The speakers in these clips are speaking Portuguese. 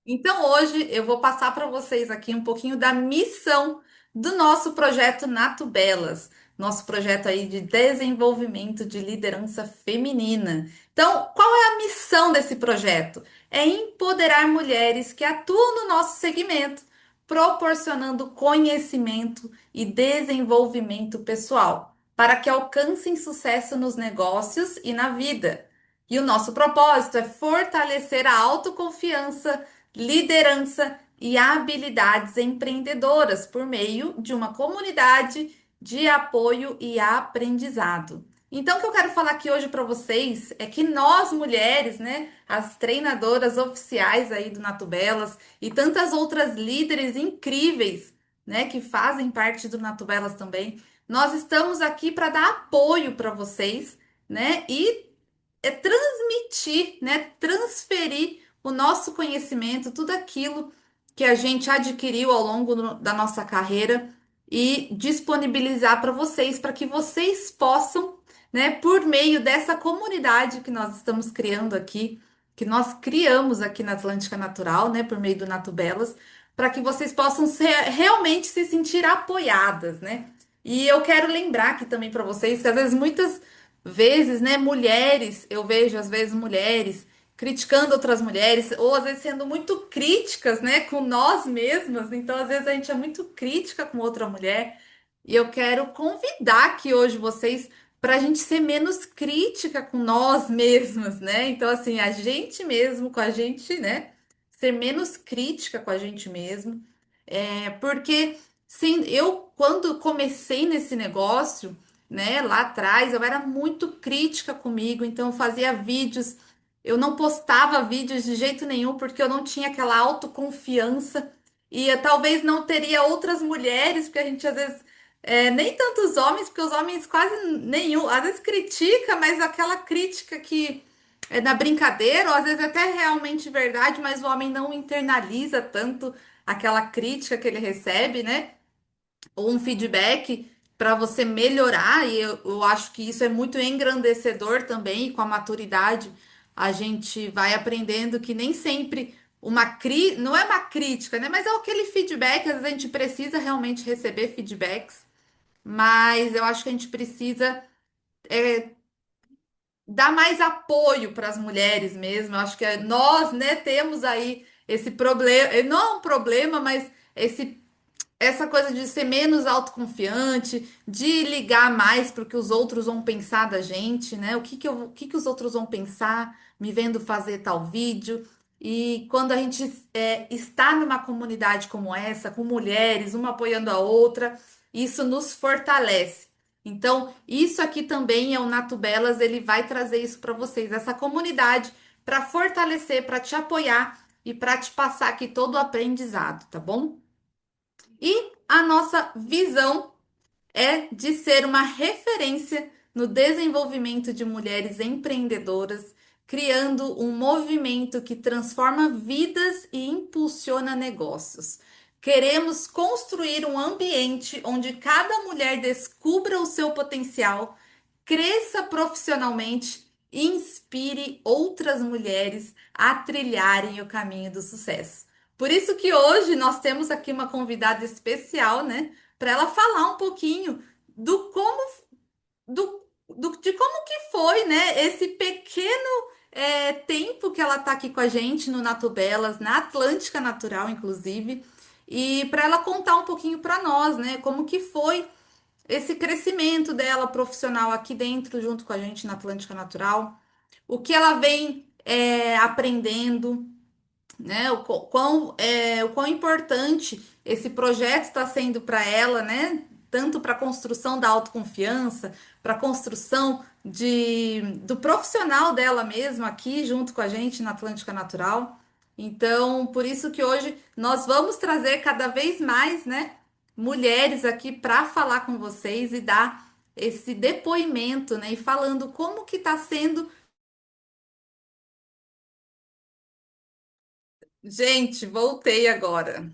Então, hoje eu vou passar para vocês aqui um pouquinho da missão do nosso projeto Nato Belas, nosso projeto aí de desenvolvimento de liderança feminina. Então, qual é a missão desse projeto? É empoderar mulheres que atuam no nosso segmento, proporcionando conhecimento e desenvolvimento pessoal, para que alcancem sucesso nos negócios e na vida. E o nosso propósito é fortalecer a autoconfiança, liderança e habilidades empreendedoras por meio de uma comunidade de apoio e aprendizado. Então, o que eu quero falar aqui hoje para vocês é que nós mulheres, né, as treinadoras oficiais aí do Natubelas e tantas outras líderes incríveis, né, que fazem parte do Natubelas também, nós estamos aqui para dar apoio para vocês, né, e transmitir, né, transferir o nosso conhecimento, tudo aquilo que a gente adquiriu ao longo da nossa carreira e disponibilizar para vocês, para que vocês possam, né, por meio dessa comunidade que nós estamos criando aqui, que nós criamos aqui na Atlântica Natural, né, por meio do Nato Belas, para que vocês possam realmente se sentir apoiadas, né? E eu quero lembrar aqui também para vocês que às vezes muitas vezes, né, mulheres, eu vejo às vezes mulheres criticando outras mulheres, ou às vezes sendo muito críticas, né, com nós mesmas. Então, às vezes a gente é muito crítica com outra mulher. E eu quero convidar aqui hoje vocês para a gente ser menos crítica com nós mesmas, né? Então, assim, a gente mesmo, com a gente, né? Ser menos crítica com a gente mesmo. Porque, sim, eu, quando comecei nesse negócio, né, lá atrás, eu era muito crítica comigo, então eu fazia vídeos, eu não postava vídeos de jeito nenhum, porque eu não tinha aquela autoconfiança, e eu talvez não teria outras mulheres, porque a gente às vezes, nem tantos homens, porque os homens quase nenhum, às vezes critica, mas aquela crítica que é na brincadeira, ou às vezes até realmente verdade, mas o homem não internaliza tanto aquela crítica que ele recebe, né? Ou um feedback para você melhorar, e eu acho que isso é muito engrandecedor também, e com a maturidade a gente vai aprendendo que nem sempre não é uma crítica, né? Mas é aquele feedback, às vezes a gente precisa realmente receber feedbacks, mas eu acho que a gente precisa dar mais apoio para as mulheres mesmo. Eu acho que nós, né, temos aí esse problema, não é um problema, mas essa coisa de ser menos autoconfiante, de ligar mais para o que os outros vão pensar da gente, né? O que que os outros vão pensar me vendo fazer tal vídeo. E quando a gente está numa comunidade como essa, com mulheres, uma apoiando a outra, isso nos fortalece. Então, isso aqui também é o Nato Belas, ele vai trazer isso para vocês, essa comunidade para fortalecer, para te apoiar e para te passar aqui todo o aprendizado, tá bom? E a nossa visão é de ser uma referência no desenvolvimento de mulheres empreendedoras, criando um movimento que transforma vidas e impulsiona negócios. Queremos construir um ambiente onde cada mulher descubra o seu potencial, cresça profissionalmente e inspire outras mulheres a trilharem o caminho do sucesso. Por isso que hoje nós temos aqui uma convidada especial, né, para ela falar um pouquinho do como de como que foi, né, esse pequeno tempo que ela está aqui com a gente no Nato Belas, na Atlântica Natural, inclusive, e para ela contar um pouquinho para nós, né, como que foi esse crescimento dela profissional aqui dentro, junto com a gente na Atlântica Natural, o que ela vem aprendendo, né? O quão importante esse projeto está sendo para ela, né? Tanto para a construção da autoconfiança, para a construção do profissional dela mesma aqui junto com a gente na Atlântica Natural. Então, por isso que hoje nós vamos trazer cada vez mais, né, mulheres aqui para falar com vocês e dar esse depoimento, né, e falando como que está sendo. Gente, voltei agora.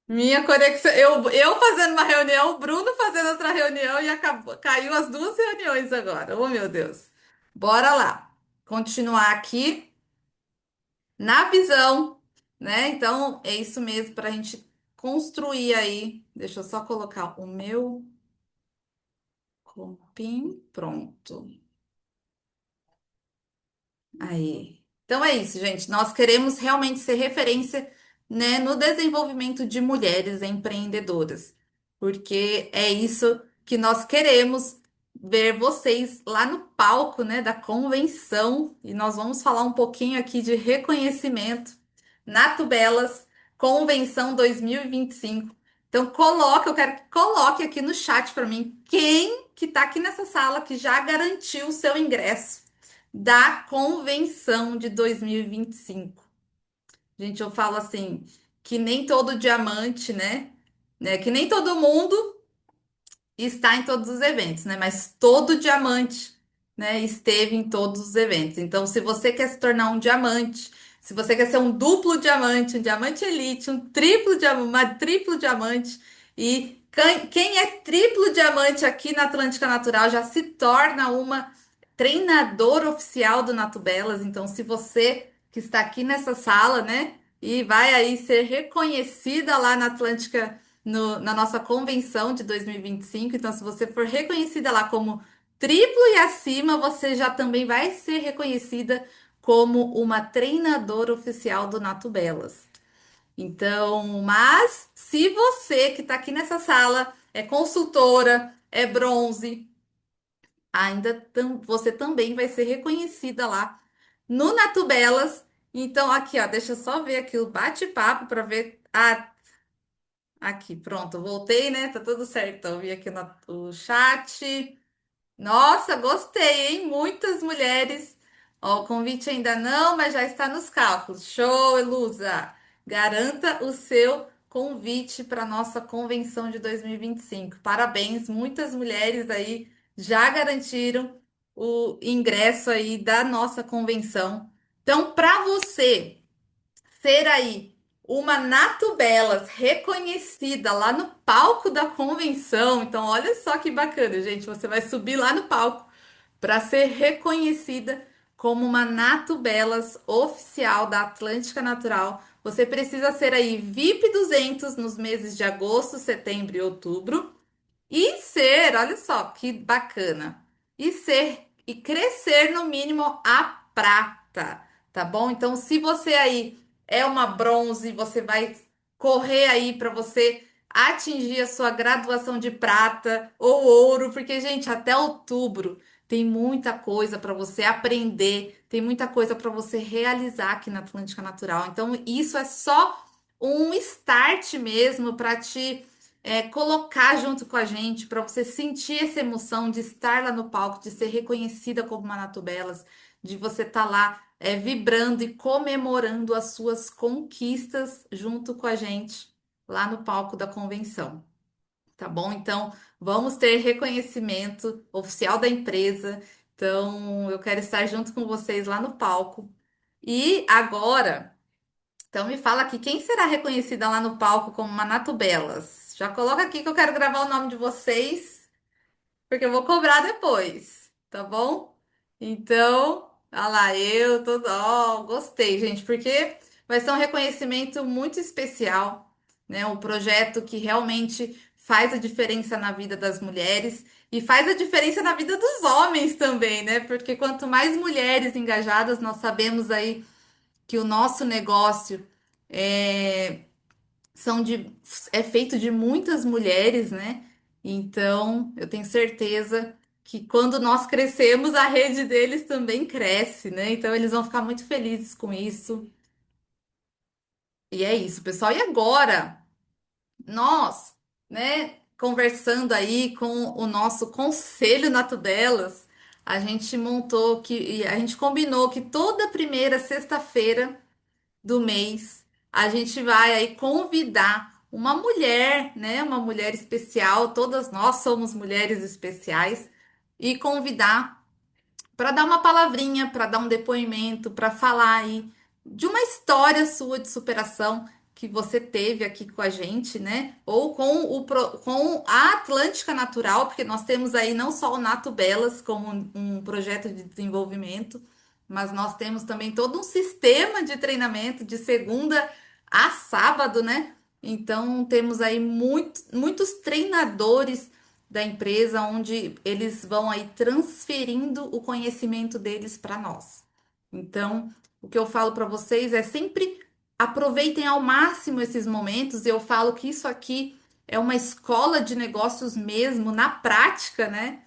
Minha conexão. Eu fazendo uma reunião, o Bruno fazendo outra reunião e acabou, caiu as duas reuniões agora. Oh, meu Deus. Bora lá. Continuar aqui. na visão, né? Então, é isso mesmo para a gente construir aí. Deixa eu só colocar o meu copim, pronto. Aí. Então é isso, gente. Nós queremos realmente ser referência, né, no desenvolvimento de mulheres empreendedoras, porque é isso que nós queremos ver vocês lá no palco, né, da convenção. E nós vamos falar um pouquinho aqui de reconhecimento Nato Belas Convenção 2025. Então coloca, eu quero que coloque aqui no chat para mim quem que tá aqui nessa sala que já garantiu o seu ingresso da convenção de 2025. Gente, eu falo assim, que nem todo diamante, né? Que nem todo mundo está em todos os eventos, né? Mas todo diamante, né, esteve em todos os eventos. Então, se você quer se tornar um diamante, se você quer ser um duplo diamante, um diamante elite, um triplo diamante, uma triplo diamante, e quem é triplo diamante aqui na Atlântica Natural já se torna uma treinadora oficial do Nato Belas. Então, se você que está aqui nessa sala, né, e vai aí ser reconhecida lá na Atlântica na nossa convenção de 2025. Então, se você for reconhecida lá como triplo e acima, você já também vai ser reconhecida como uma treinadora oficial do Nato Belas. Então, mas se você que está aqui nessa sala é consultora, é bronze, você também vai ser reconhecida lá no Nato Belas. Então, aqui, ó, deixa eu só ver aqui o bate-papo para ver. Ah, aqui, pronto, voltei, né? Tá tudo certo. Então, vi aqui no chat. Nossa, gostei, hein? Muitas mulheres. Ó, o convite ainda não, mas já está nos cálculos. Show, Elusa! Garanta o seu convite para nossa convenção de 2025. Parabéns, muitas mulheres aí já garantiram o ingresso aí da nossa convenção. Então, para você ser aí uma Nato Belas reconhecida lá no palco da convenção. Então, olha só que bacana, gente. Você vai subir lá no palco para ser reconhecida como uma Nato Belas oficial da Atlântica Natural. Você precisa ser aí VIP 200 nos meses de agosto, setembro e outubro. E ser, olha só que bacana. E crescer no mínimo a prata, tá bom? Então, se você aí é uma bronze, você vai correr aí para você atingir a sua graduação de prata ou ouro, porque, gente, até outubro tem muita coisa para você aprender, tem muita coisa para você realizar aqui na Atlântica Natural. Então, isso é só um start mesmo para te colocar junto com a gente, para você sentir essa emoção de estar lá no palco, de ser reconhecida como uma Nato Belas, de você estar lá vibrando e comemorando as suas conquistas junto com a gente lá no palco da convenção. Tá bom? Então, vamos ter reconhecimento oficial da empresa. Então, eu quero estar junto com vocês lá no palco. E agora. Então me fala aqui, quem será reconhecida lá no palco como Manato Belas? Já coloca aqui que eu quero gravar o nome de vocês, porque eu vou cobrar depois, tá bom? Então, olha lá, eu tô, ó, gostei, gente, porque vai ser um reconhecimento muito especial, né? Um projeto que realmente faz a diferença na vida das mulheres e faz a diferença na vida dos homens também, né? Porque quanto mais mulheres engajadas, nós sabemos aí que o nosso negócio é, é feito de muitas mulheres, né? Então, eu tenho certeza que quando nós crescemos, a rede deles também cresce, né? Então, eles vão ficar muito felizes com isso. E é isso, pessoal. E agora, nós, né, conversando aí com o nosso Conselho Nato Delas, a gente montou e a gente combinou que toda primeira sexta-feira do mês, a gente vai aí convidar uma mulher, né? Uma mulher especial, todas nós somos mulheres especiais, e convidar para dar uma palavrinha, para dar um depoimento, para falar aí de uma história sua de superação que você teve aqui com a gente, né? Ou com com a Atlântica Natural, porque nós temos aí não só o Nato Belas como um projeto de desenvolvimento, mas nós temos também todo um sistema de treinamento de segunda a sábado, né? Então temos aí muitos treinadores da empresa onde eles vão aí transferindo o conhecimento deles para nós. Então, o que eu falo para vocês é sempre aproveitem ao máximo esses momentos. Eu falo que isso aqui é uma escola de negócios mesmo, na prática, né?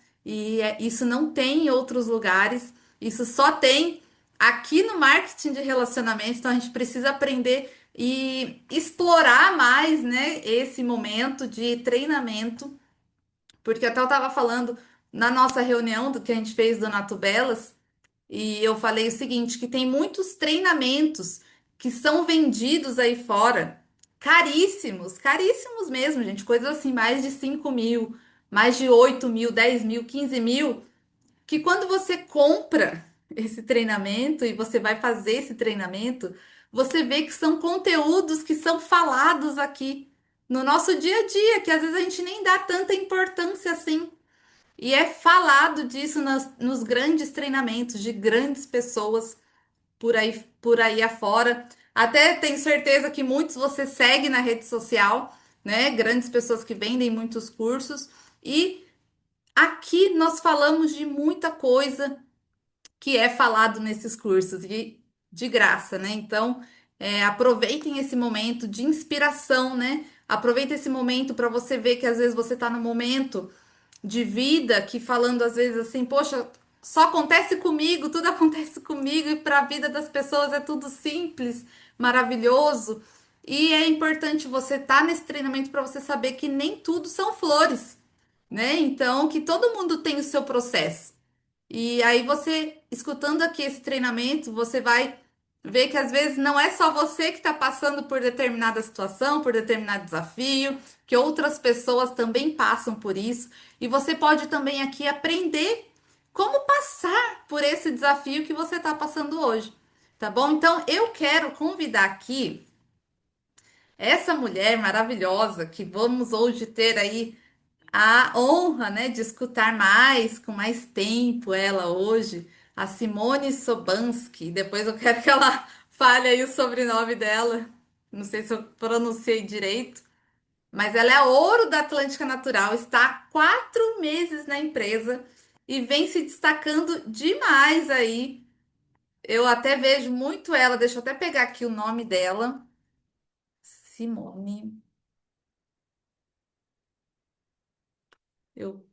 Isso não tem em outros lugares, isso só tem aqui no marketing de relacionamento, então a gente precisa aprender e explorar mais, né, esse momento de treinamento, porque até eu estava falando na nossa reunião do que a gente fez do Nato Belas, e eu falei o seguinte, que tem muitos treinamentos que são vendidos aí fora, caríssimos, caríssimos mesmo, gente, coisas assim, mais de 5.000, mais de 8.000, 10.000, 15.000, que quando você compra esse treinamento e você vai fazer esse treinamento, você vê que são conteúdos que são falados aqui no nosso dia a dia, que às vezes a gente nem dá tanta importância assim. E é falado disso nos grandes treinamentos de grandes pessoas por aí afora. Até tenho certeza que muitos você segue na rede social, né? Grandes pessoas que vendem muitos cursos. E aqui nós falamos de muita coisa que é falado nesses cursos e de graça, né? Então, aproveitem esse momento de inspiração, né? Aproveita esse momento para você ver que às vezes você está no momento de vida que falando às vezes assim, poxa, só acontece comigo, tudo acontece comigo e para a vida das pessoas é tudo simples, maravilhoso. E é importante você estar nesse treinamento para você saber que nem tudo são flores, né? Então, que todo mundo tem o seu processo. E aí você, escutando aqui esse treinamento, você vai ver que às vezes não é só você que está passando por determinada situação, por determinado desafio, que outras pessoas também passam por isso. E você pode também aqui aprender como passar por esse desafio que você está passando hoje. Tá bom? Então eu quero convidar aqui essa mulher maravilhosa que vamos hoje ter aí a honra, né, de escutar mais, com mais tempo, ela hoje, a Simone Sobanski. Depois eu quero que ela fale aí o sobrenome dela. Não sei se eu pronunciei direito, mas ela é a ouro da Atlântica Natural, está há 4 meses na empresa e vem se destacando demais aí. Eu até vejo muito ela, deixa eu até pegar aqui o nome dela. Simone. Eu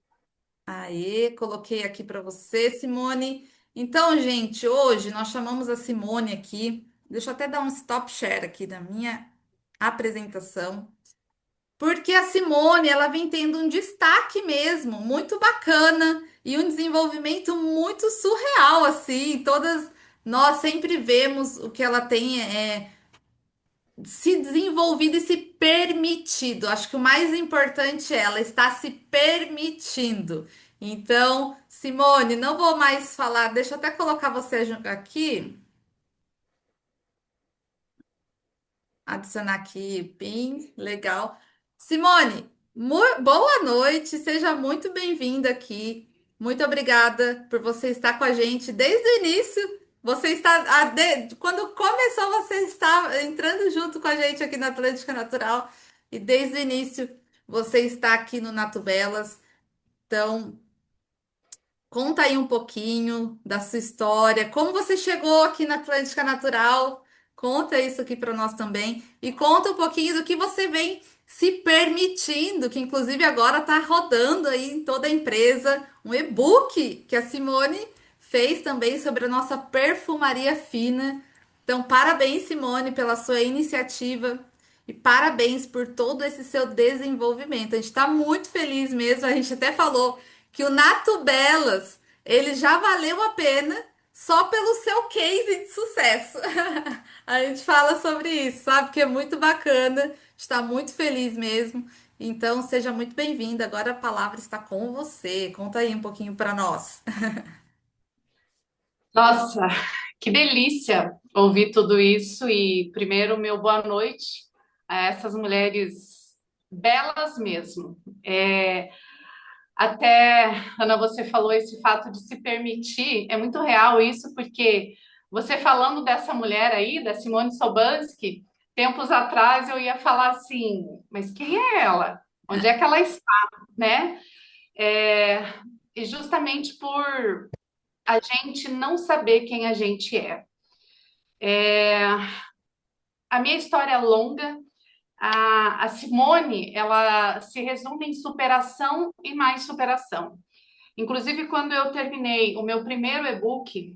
Aê, coloquei aqui para você, Simone. Então, gente, hoje nós chamamos a Simone aqui. Deixa eu até dar um stop share aqui da minha apresentação, porque a Simone, ela vem tendo um destaque mesmo, muito bacana e um desenvolvimento muito surreal assim. Todas nós sempre vemos o que ela tem se desenvolvido e se permitido. Acho que o mais importante é ela está se permitindo. Então, Simone, não vou mais falar, deixa eu até colocar você aqui, adicionar aqui, PIN, legal. Simone, boa noite, seja muito bem-vinda aqui. Muito obrigada por você estar com a gente desde o início. Você está, quando começou, você está entrando junto com a gente aqui na Atlântica Natural e desde o início você está aqui no Nato Belas. Então, conta aí um pouquinho da sua história, como você chegou aqui na Atlântica Natural. Conta isso aqui para nós também. E conta um pouquinho do que você vem se permitindo, que inclusive agora está rodando aí em toda a empresa um e-book que a Simone fez também sobre a nossa perfumaria fina. Então, parabéns, Simone, pela sua iniciativa e parabéns por todo esse seu desenvolvimento. A gente está muito feliz mesmo. A gente até falou que o Nato Belas, ele já valeu a pena só pelo seu case de sucesso. A gente fala sobre isso, sabe? Que é muito bacana, está muito feliz mesmo. Então, seja muito bem-vinda. Agora a palavra está com você. Conta aí um pouquinho para nós. Nossa, que delícia ouvir tudo isso e primeiro meu boa noite a essas mulheres belas mesmo. Até, Ana, você falou esse fato de se permitir, é muito real isso, porque você falando dessa mulher aí, da Simone Sobanski, tempos atrás eu ia falar assim, mas quem é ela? Onde é que ela está, né? É, e justamente por a gente não saber quem a gente é. A minha história é longa. A Simone, ela se resume em superação e mais superação. Inclusive, quando eu terminei o meu primeiro e-book,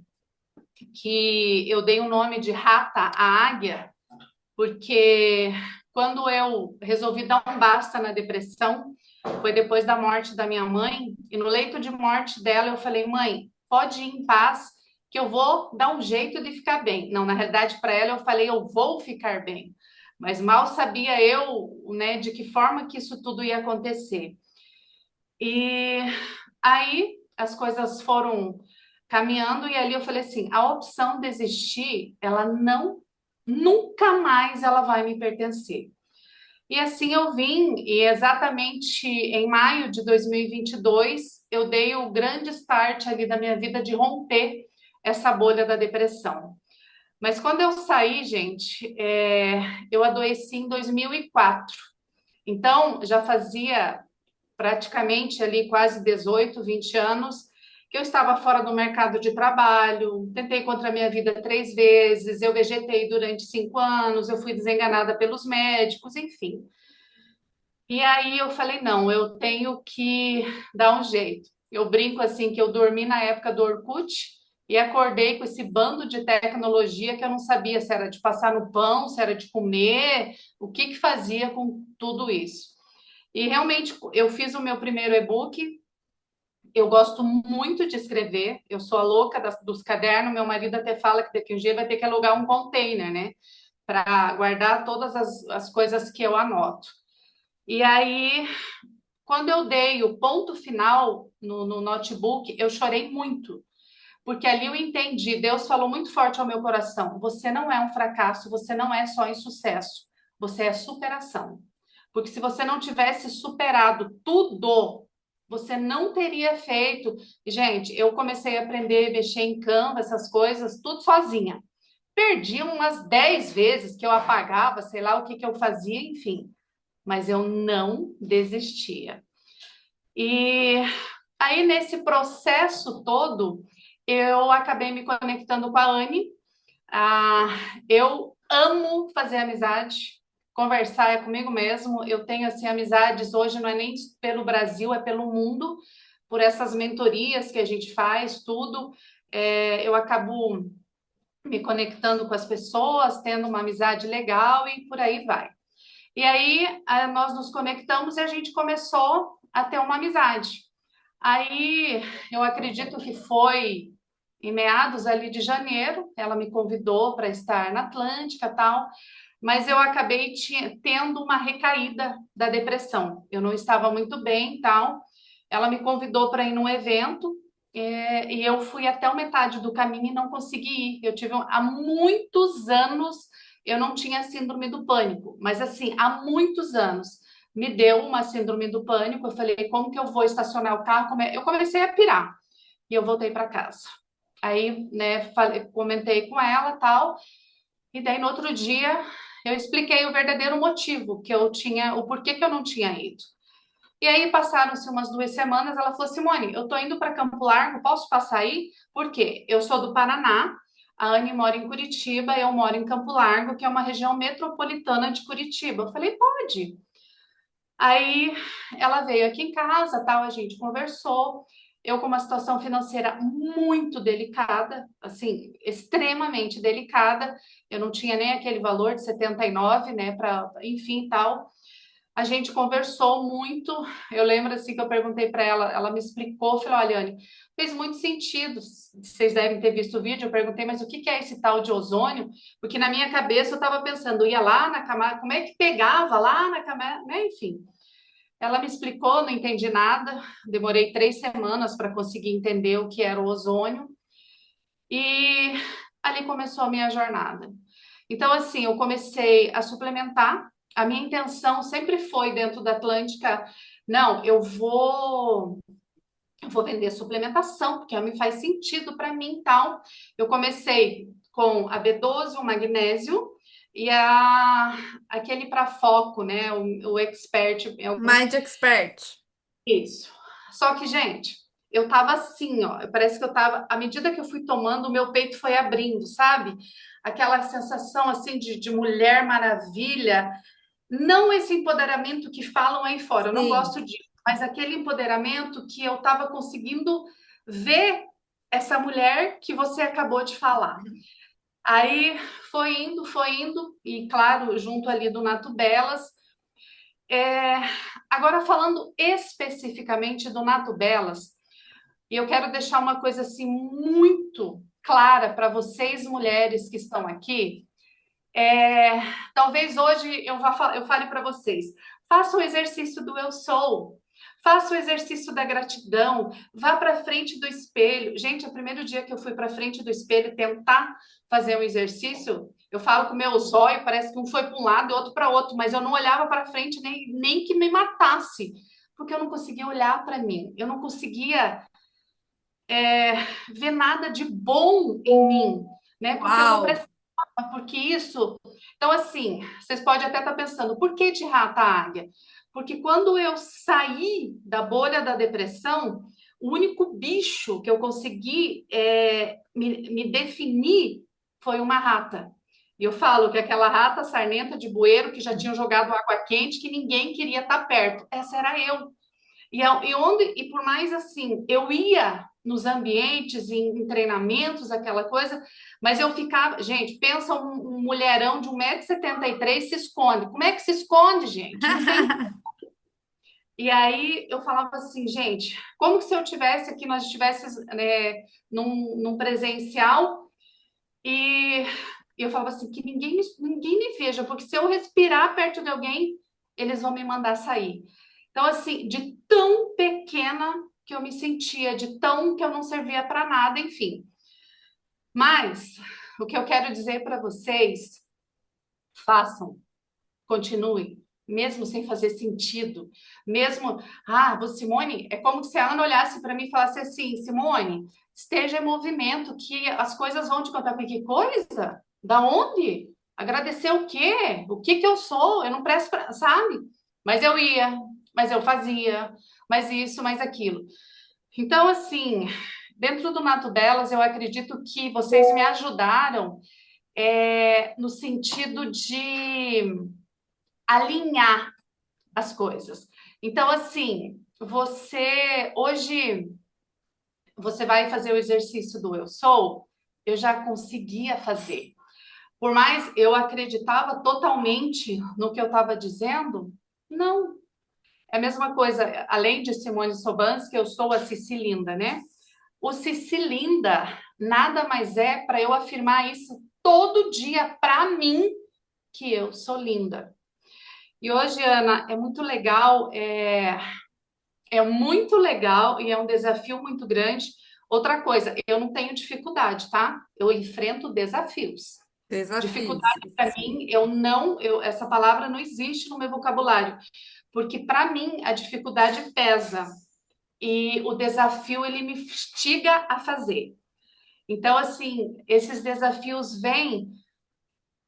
que eu dei o nome de Rata, a Águia, porque quando eu resolvi dar um basta na depressão, foi depois da morte da minha mãe, e no leito de morte dela eu falei, mãe, pode ir em paz, que eu vou dar um jeito de ficar bem. Não, na realidade, para ela eu falei, eu vou ficar bem. Mas mal sabia eu, né, de que forma que isso tudo ia acontecer. E aí as coisas foram caminhando e ali eu falei assim, a opção de existir, ela não, nunca mais ela vai me pertencer. E assim eu vim, e exatamente em maio de 2022, eu dei o grande start ali da minha vida de romper essa bolha da depressão. Mas quando eu saí, gente, eu adoeci em 2004. Então, já fazia praticamente ali quase 18, 20 anos, que eu estava fora do mercado de trabalho, tentei contra a minha vida 3 vezes, eu vegetei durante 5 anos, eu fui desenganada pelos médicos, enfim. E aí eu falei, não, eu tenho que dar um jeito. Eu brinco assim que eu dormi na época do Orkut e acordei com esse bando de tecnologia que eu não sabia se era de passar no pão, se era de comer, o que que fazia com tudo isso. E realmente eu fiz o meu primeiro e-book. Eu gosto muito de escrever, eu sou a louca dos cadernos. Meu marido até fala que daqui um dia vai ter que alugar um container, né? Para guardar todas as coisas que eu anoto. E aí, quando eu dei o ponto final no notebook, eu chorei muito, porque ali eu entendi, Deus falou muito forte ao meu coração: você não é um fracasso, você não é só insucesso, você é superação. Porque se você não tivesse superado tudo, você não teria feito. Gente, eu comecei a aprender a mexer em Canva, essas coisas, tudo sozinha. Perdi umas 10 vezes que eu apagava, sei lá o que que eu fazia, enfim. Mas eu não desistia. E aí, nesse processo todo, eu acabei me conectando com a Anne. Ah, eu amo fazer amizade, conversar é comigo mesmo. Eu tenho assim amizades hoje não é nem pelo Brasil, é pelo mundo, por essas mentorias que a gente faz, tudo. Eu acabo me conectando com as pessoas, tendo uma amizade legal e por aí vai. E aí nós nos conectamos e a gente começou a ter uma amizade. Aí eu acredito que foi em meados ali de janeiro, ela me convidou para estar na Atlântica e tal, mas eu acabei tendo uma recaída da depressão. Eu não estava muito bem e tal. Ela me convidou para ir num evento, e eu fui até a metade do caminho e não consegui ir. Eu tive há muitos anos, eu não tinha síndrome do pânico, mas assim, há muitos anos me deu uma síndrome do pânico. Eu falei, como que eu vou estacionar o carro? Eu comecei a pirar e eu voltei para casa. Aí, né, comentei com ela tal, e daí no outro dia eu expliquei o verdadeiro motivo que eu tinha, o porquê que eu não tinha ido. E aí passaram-se umas 2 semanas, ela falou, Simone, eu tô indo para Campo Largo, posso passar aí? Por quê? Eu sou do Paraná, a Anne mora em Curitiba, eu moro em Campo Largo, que é uma região metropolitana de Curitiba. Eu falei, pode. Aí ela veio aqui em casa, tal, a gente conversou. Eu com uma situação financeira muito delicada, assim, extremamente delicada. Eu não tinha nem aquele valor de 79, né, para, enfim, tal. A gente conversou muito. Eu lembro assim que eu perguntei para ela, ela me explicou, falou: "Olha, Anne, fez muito sentido. Vocês devem ter visto o vídeo". Eu perguntei: "Mas o que que é esse tal de ozônio?" Porque na minha cabeça eu estava pensando, ia lá na camada, como é que pegava lá na camada, né? Enfim. Ela me explicou, não entendi nada. Demorei 3 semanas para conseguir entender o que era o ozônio. E ali começou a minha jornada. Então, assim, eu comecei a suplementar. A minha intenção sempre foi, dentro da Atlântica, Não, eu vou vender suplementação, porque me faz sentido para mim, tal. Eu comecei com a B12, o magnésio e aquele para foco, né? O Expert, Mind Expert. isso. Só que, gente, eu tava assim, ó. Parece que eu tava. À medida que eu fui tomando, o meu peito foi abrindo, sabe? Aquela sensação assim de Mulher Maravilha. Não esse empoderamento que falam aí fora, eu não Sim. gosto disso, mas aquele empoderamento que eu tava conseguindo ver essa mulher que você acabou de falar. Aí foi indo, e claro, junto ali do Nato Belas. É, agora, falando especificamente do Nato Belas, e eu quero deixar uma coisa assim muito clara para vocês, mulheres que estão aqui. É, talvez hoje eu fale para vocês: faça o exercício do eu sou, faça o exercício da gratidão, vá para frente do espelho. Gente, o primeiro dia que eu fui para frente do espelho tentar fazer um exercício, eu falo com o meu zóio, parece que um foi para um lado e outro para outro, mas eu não olhava para frente nem que me matasse, porque eu não conseguia olhar para mim, eu não conseguia ver nada de bom em mim, né? Porque eu não Uau! precisava, porque isso. Então, assim, vocês podem até estar pensando, por que de rata águia? Porque quando eu saí da bolha da depressão, o único bicho que eu consegui me definir foi uma rata. E eu falo que aquela rata sarnenta de bueiro que já tinham jogado água quente, que ninguém queria estar perto. Essa era eu. E por mais assim, eu ia nos ambientes, em treinamentos, aquela coisa, mas eu ficava, gente, pensa um mulherão de 1,73 m se esconde. Como é que se esconde, gente? Não tem. E aí eu falava assim, gente, como que se eu tivesse aqui, nós estivéssemos num presencial e eu falava assim, que ninguém me veja, porque se eu respirar perto de alguém, eles vão me mandar sair. Então, assim, de tão pequena que eu me sentia, de tão que eu não servia para nada, enfim. Mas o que eu quero dizer para vocês, façam, continuem, mesmo sem fazer sentido, mesmo, Simone, é como se a Ana olhasse para mim e falasse assim, Simone, esteja em movimento, que as coisas vão te contar. Que coisa? Da onde? Agradecer o quê? O que que eu sou? Eu não presto pra, sabe? Mas eu ia, mas eu fazia, mas isso, mas aquilo. Então, assim, dentro do Mato Belas, eu acredito que vocês me ajudaram no sentido de alinhar as coisas. Então, assim, você vai fazer o exercício do eu sou, eu já conseguia fazer. Por mais eu acreditava totalmente no que eu estava dizendo, não. É a mesma coisa, além de Simone Sobans, que eu sou a Cicilinda, né? O Cicilinda nada mais é para eu afirmar isso todo dia para mim, que eu sou linda. E hoje, Ana, é muito legal e é um desafio muito grande. Outra coisa, eu não tenho dificuldade, tá? Eu enfrento desafios. Desafios. Dificuldade para mim, essa palavra não existe no meu vocabulário, porque para mim a dificuldade pesa e o desafio ele me instiga a fazer. Então, assim, esses desafios vêm,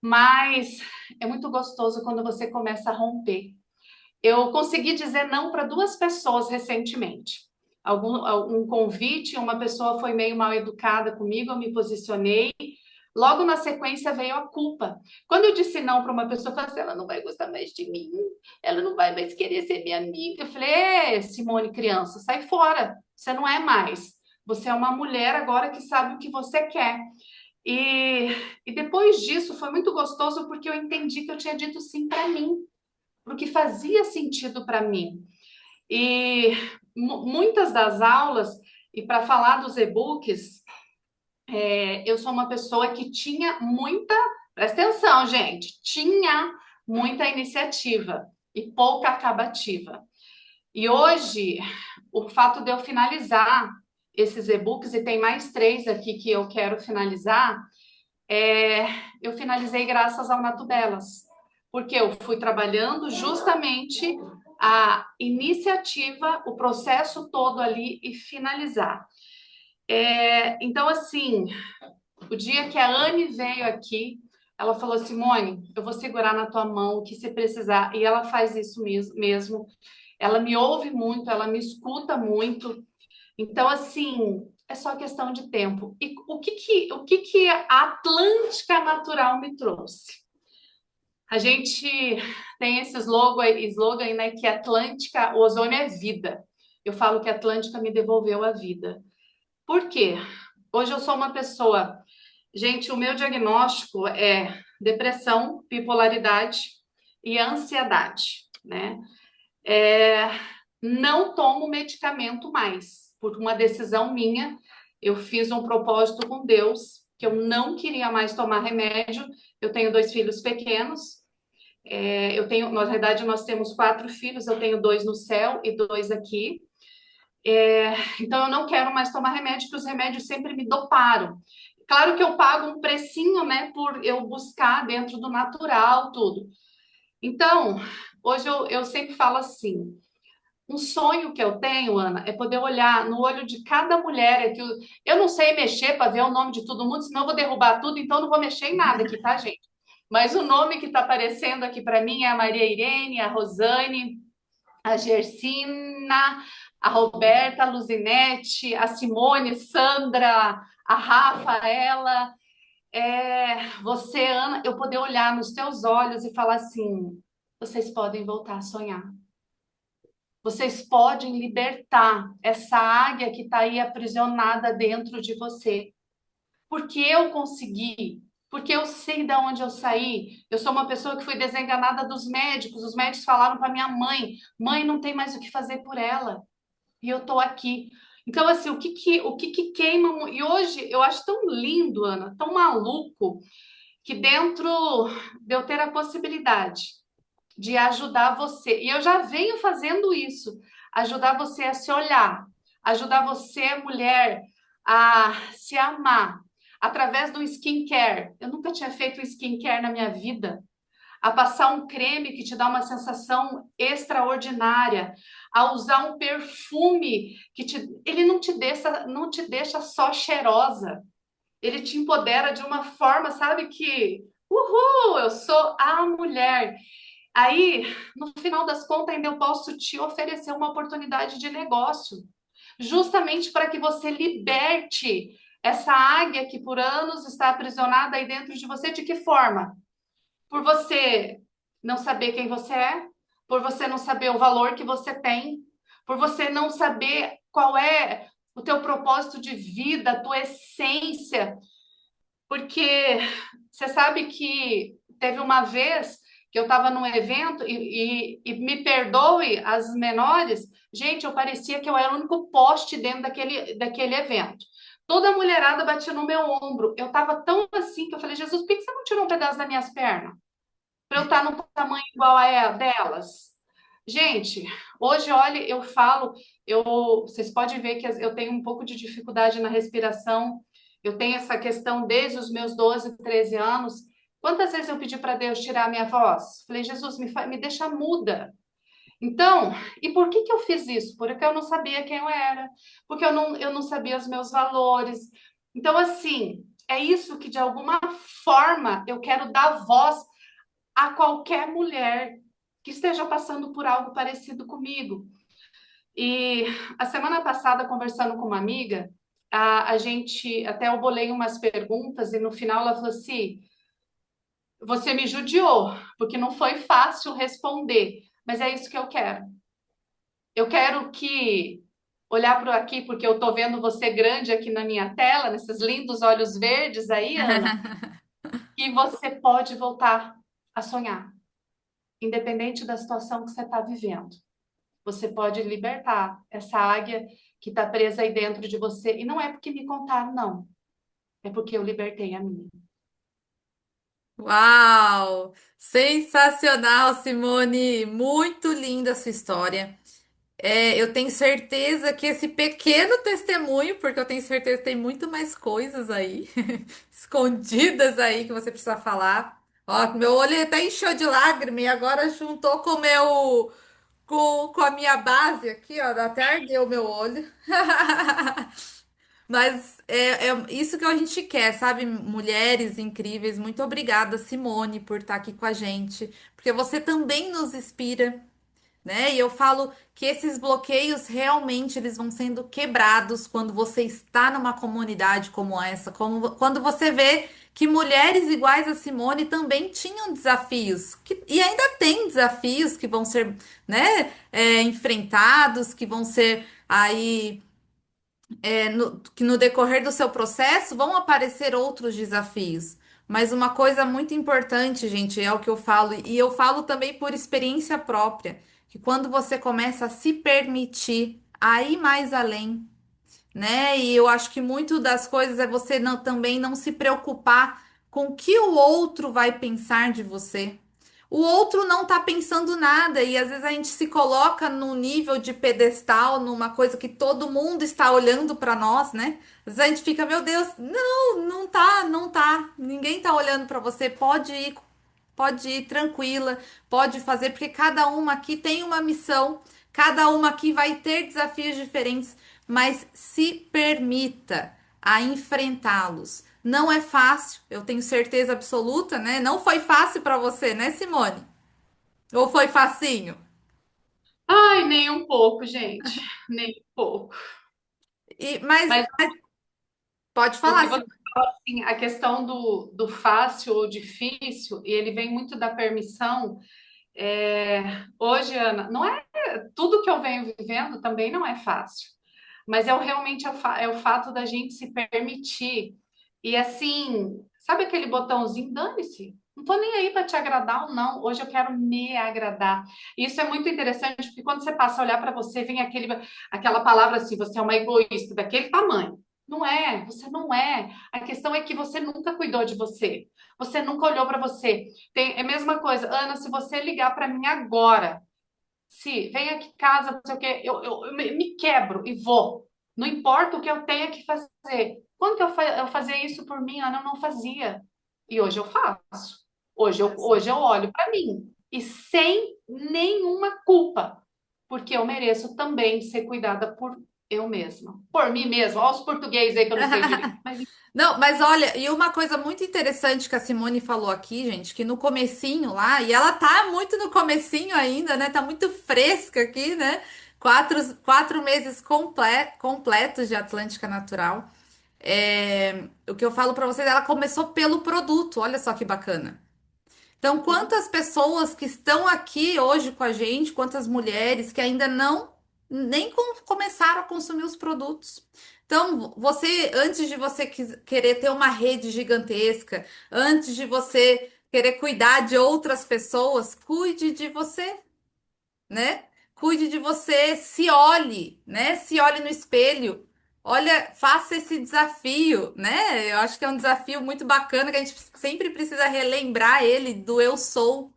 mas é muito gostoso quando você começa a romper. Eu consegui dizer não para duas pessoas recentemente. Um convite, uma pessoa foi meio mal educada comigo, eu me posicionei. Logo na sequência veio a culpa. Quando eu disse não para uma pessoa, eu falei assim, ela não vai gostar mais de mim, ela não vai mais querer ser minha amiga. Eu falei, Simone, criança, sai fora. Você não é mais. Você é uma mulher agora que sabe o que você quer. E, e depois disso foi muito gostoso porque eu entendi que eu tinha dito sim para mim, porque fazia sentido para mim. E muitas das aulas, e para falar dos e-books, eu sou uma pessoa que tinha muita, presta atenção, gente, tinha muita iniciativa e pouca acabativa. E hoje, o fato de eu finalizar esses e-books, e tem mais três aqui que eu quero finalizar, eu finalizei graças ao Nato Belas, porque eu fui trabalhando justamente a iniciativa, o processo todo ali e finalizar. Então, assim, o dia que a Anne veio aqui, ela falou: Simone, eu vou segurar na tua mão o que se precisar. E ela faz isso mesmo. Ela me ouve muito, ela me escuta muito. Então, assim, é só questão de tempo. E o que que a Atlântica Natural me trouxe? A gente tem esse slogan, né, que Atlântica, o ozônio é vida. Eu falo que a Atlântica me devolveu a vida. Por quê? Hoje eu sou uma pessoa. Gente, o meu diagnóstico é depressão, bipolaridade e ansiedade, né? É, não tomo medicamento mais, por uma decisão minha. Eu fiz um propósito com Deus que eu não queria mais tomar remédio. Eu tenho dois filhos pequenos. Eu tenho, na verdade, nós temos quatro filhos. Eu tenho dois no céu e dois aqui. Então, eu não quero mais tomar remédio, porque os remédios sempre me doparam. Claro que eu pago um precinho, né, por eu buscar dentro do natural, tudo. Então, hoje eu sempre falo assim: um sonho que eu tenho, Ana, é poder olhar no olho de cada mulher. Eu não sei mexer para ver o nome de todo mundo, senão eu vou derrubar tudo, então não vou mexer em nada aqui, tá, gente? Mas o nome que está aparecendo aqui para mim é a Maria Irene, a Rosane, a Gersina, a Roberta, a Luzinete, a Simone, Sandra, a Rafaela. Você, Ana, eu poder olhar nos teus olhos e falar assim: vocês podem voltar a sonhar. Vocês podem libertar essa águia que está aí aprisionada dentro de você. Porque eu consegui, porque eu sei de onde eu saí. Eu sou uma pessoa que foi desenganada dos médicos. Os médicos falaram para minha mãe: mãe, não tem mais o que fazer por ela. E eu estou aqui. Então, assim, o que queima. E hoje eu acho tão lindo, Ana, tão maluco, que dentro de eu ter a possibilidade de ajudar você, e eu já venho fazendo isso, ajudar você a se olhar, ajudar você, mulher, a se amar, através do skincare. Eu nunca tinha feito skincare na minha vida. A passar um creme que te dá uma sensação extraordinária, a usar um perfume ele não te deixa só cheirosa, ele te empodera de uma forma, sabe, que, uhul, eu sou a mulher. Aí, no final das contas, ainda eu posso te oferecer uma oportunidade de negócio, justamente para que você liberte essa águia que por anos está aprisionada aí dentro de você. De que forma? Por você não saber quem você é, por você não saber o valor que você tem, por você não saber qual é o teu propósito de vida, a tua essência. Porque você sabe que teve uma vez que eu estava num evento e me perdoe as menores, gente, eu parecia que eu era o único poste dentro daquele evento. Toda a mulherada batia no meu ombro. Eu estava tão assim que eu falei: Jesus, por que você não tirou um pedaço das minhas pernas? Para eu estar no tamanho igual a delas? Gente, hoje, olha, eu falo, vocês podem ver que eu tenho um pouco de dificuldade na respiração. Eu tenho essa questão desde os meus 12, 13 anos. Quantas vezes eu pedi para Deus tirar a minha voz? Falei: Jesus, me deixa muda. Então, e por que que eu fiz isso? Porque eu não sabia quem eu era, porque eu não sabia os meus valores. Então, assim, é isso que de alguma forma eu quero dar voz a qualquer mulher que esteja passando por algo parecido comigo. E a semana passada, conversando com uma amiga, a gente até eu bolei umas perguntas e no final ela falou assim: você me judiou, porque não foi fácil responder, mas é isso que eu quero. Eu quero que olhar para aqui, porque eu estou vendo você grande aqui na minha tela, nesses lindos olhos verdes aí, Ana, e você pode voltar a sonhar, independente da situação que você está vivendo. Você pode libertar essa águia que está presa aí dentro de você. E não é porque me contaram, não. É porque eu libertei a minha. Uau! Sensacional, Simone! Muito linda a sua história. Eu tenho certeza que esse pequeno testemunho, porque eu tenho certeza que tem muito mais coisas aí, escondidas aí que você precisa falar. Ó, meu olho até encheu de lágrima e agora juntou com o meu. com a minha base aqui, ó, até ardeu o meu olho. Mas é isso que a gente quer, sabe? Mulheres incríveis. Muito obrigada, Simone, por estar aqui com a gente, porque você também nos inspira, né? E eu falo que esses bloqueios realmente eles vão sendo quebrados quando você está numa comunidade como essa, como quando você vê que mulheres iguais a Simone também tinham desafios, e ainda tem desafios que vão ser, né, enfrentados, que vão ser aí que no decorrer do seu processo vão aparecer outros desafios. Mas uma coisa muito importante, gente, é o que eu falo, e eu falo também por experiência própria, que quando você começa a se permitir a ir mais além, né? E eu acho que muito das coisas é você também não se preocupar com o que o outro vai pensar de você. O outro não tá pensando nada e às vezes a gente se coloca num nível de pedestal, numa coisa que todo mundo está olhando para nós, né? Às vezes a gente fica, meu Deus, não, não tá, não tá. Ninguém tá olhando para você. Pode ir tranquila, pode fazer, porque cada uma aqui tem uma missão, cada uma aqui vai ter desafios diferentes, mas se permita a enfrentá-los. Não é fácil, eu tenho certeza absoluta, né? Não foi fácil para você, né, Simone? Ou foi facinho? Ai, nem um pouco, gente. Nem um pouco. Mas Mas pode o falar, que você Simone. fala, assim, a questão do fácil ou difícil, e ele vem muito da permissão. Hoje, Ana, não é tudo que eu venho vivendo também não é fácil, mas realmente é o fato da gente se permitir. E assim, sabe aquele botãozinho, dane-se. Não tô nem aí para te agradar ou não. Hoje eu quero me agradar. E isso é muito interessante, porque quando você passa a olhar para você, vem aquela palavra assim: você é uma egoísta daquele tamanho. Não é, você não é. A questão é que você nunca cuidou de você. Você nunca olhou para você. É a mesma coisa, Ana, se você ligar para mim agora, se vem aqui em casa, não sei o quê, eu me quebro e vou. Não importa o que eu tenha que fazer. Quando que eu fazia isso por mim, Ana, eu não fazia. E hoje eu faço. Hoje eu olho para mim e sem nenhuma culpa, porque eu mereço também ser cuidada por eu mesma. Por mim mesma. Olha os portugueses aí que eu não sei direito. Mas Não, mas olha, e uma coisa muito interessante que a Simone falou aqui, gente, que no comecinho lá, e ela tá muito no comecinho ainda, né? Tá muito fresca aqui, né? Quatro meses completos de Atlântica Natural. O que eu falo pra vocês, ela começou pelo produto, olha só que bacana. Então, uhum. quantas pessoas que estão aqui hoje com a gente, quantas mulheres que ainda não nem começaram a consumir os produtos. Então, você, antes de você querer ter uma rede gigantesca, antes de você querer cuidar de outras pessoas, cuide de você, né? Cuide de você, se olhe, né? Se olhe no espelho. Olha, faça esse desafio, né? Eu acho que é um desafio muito bacana que a gente sempre precisa relembrar ele do eu sou,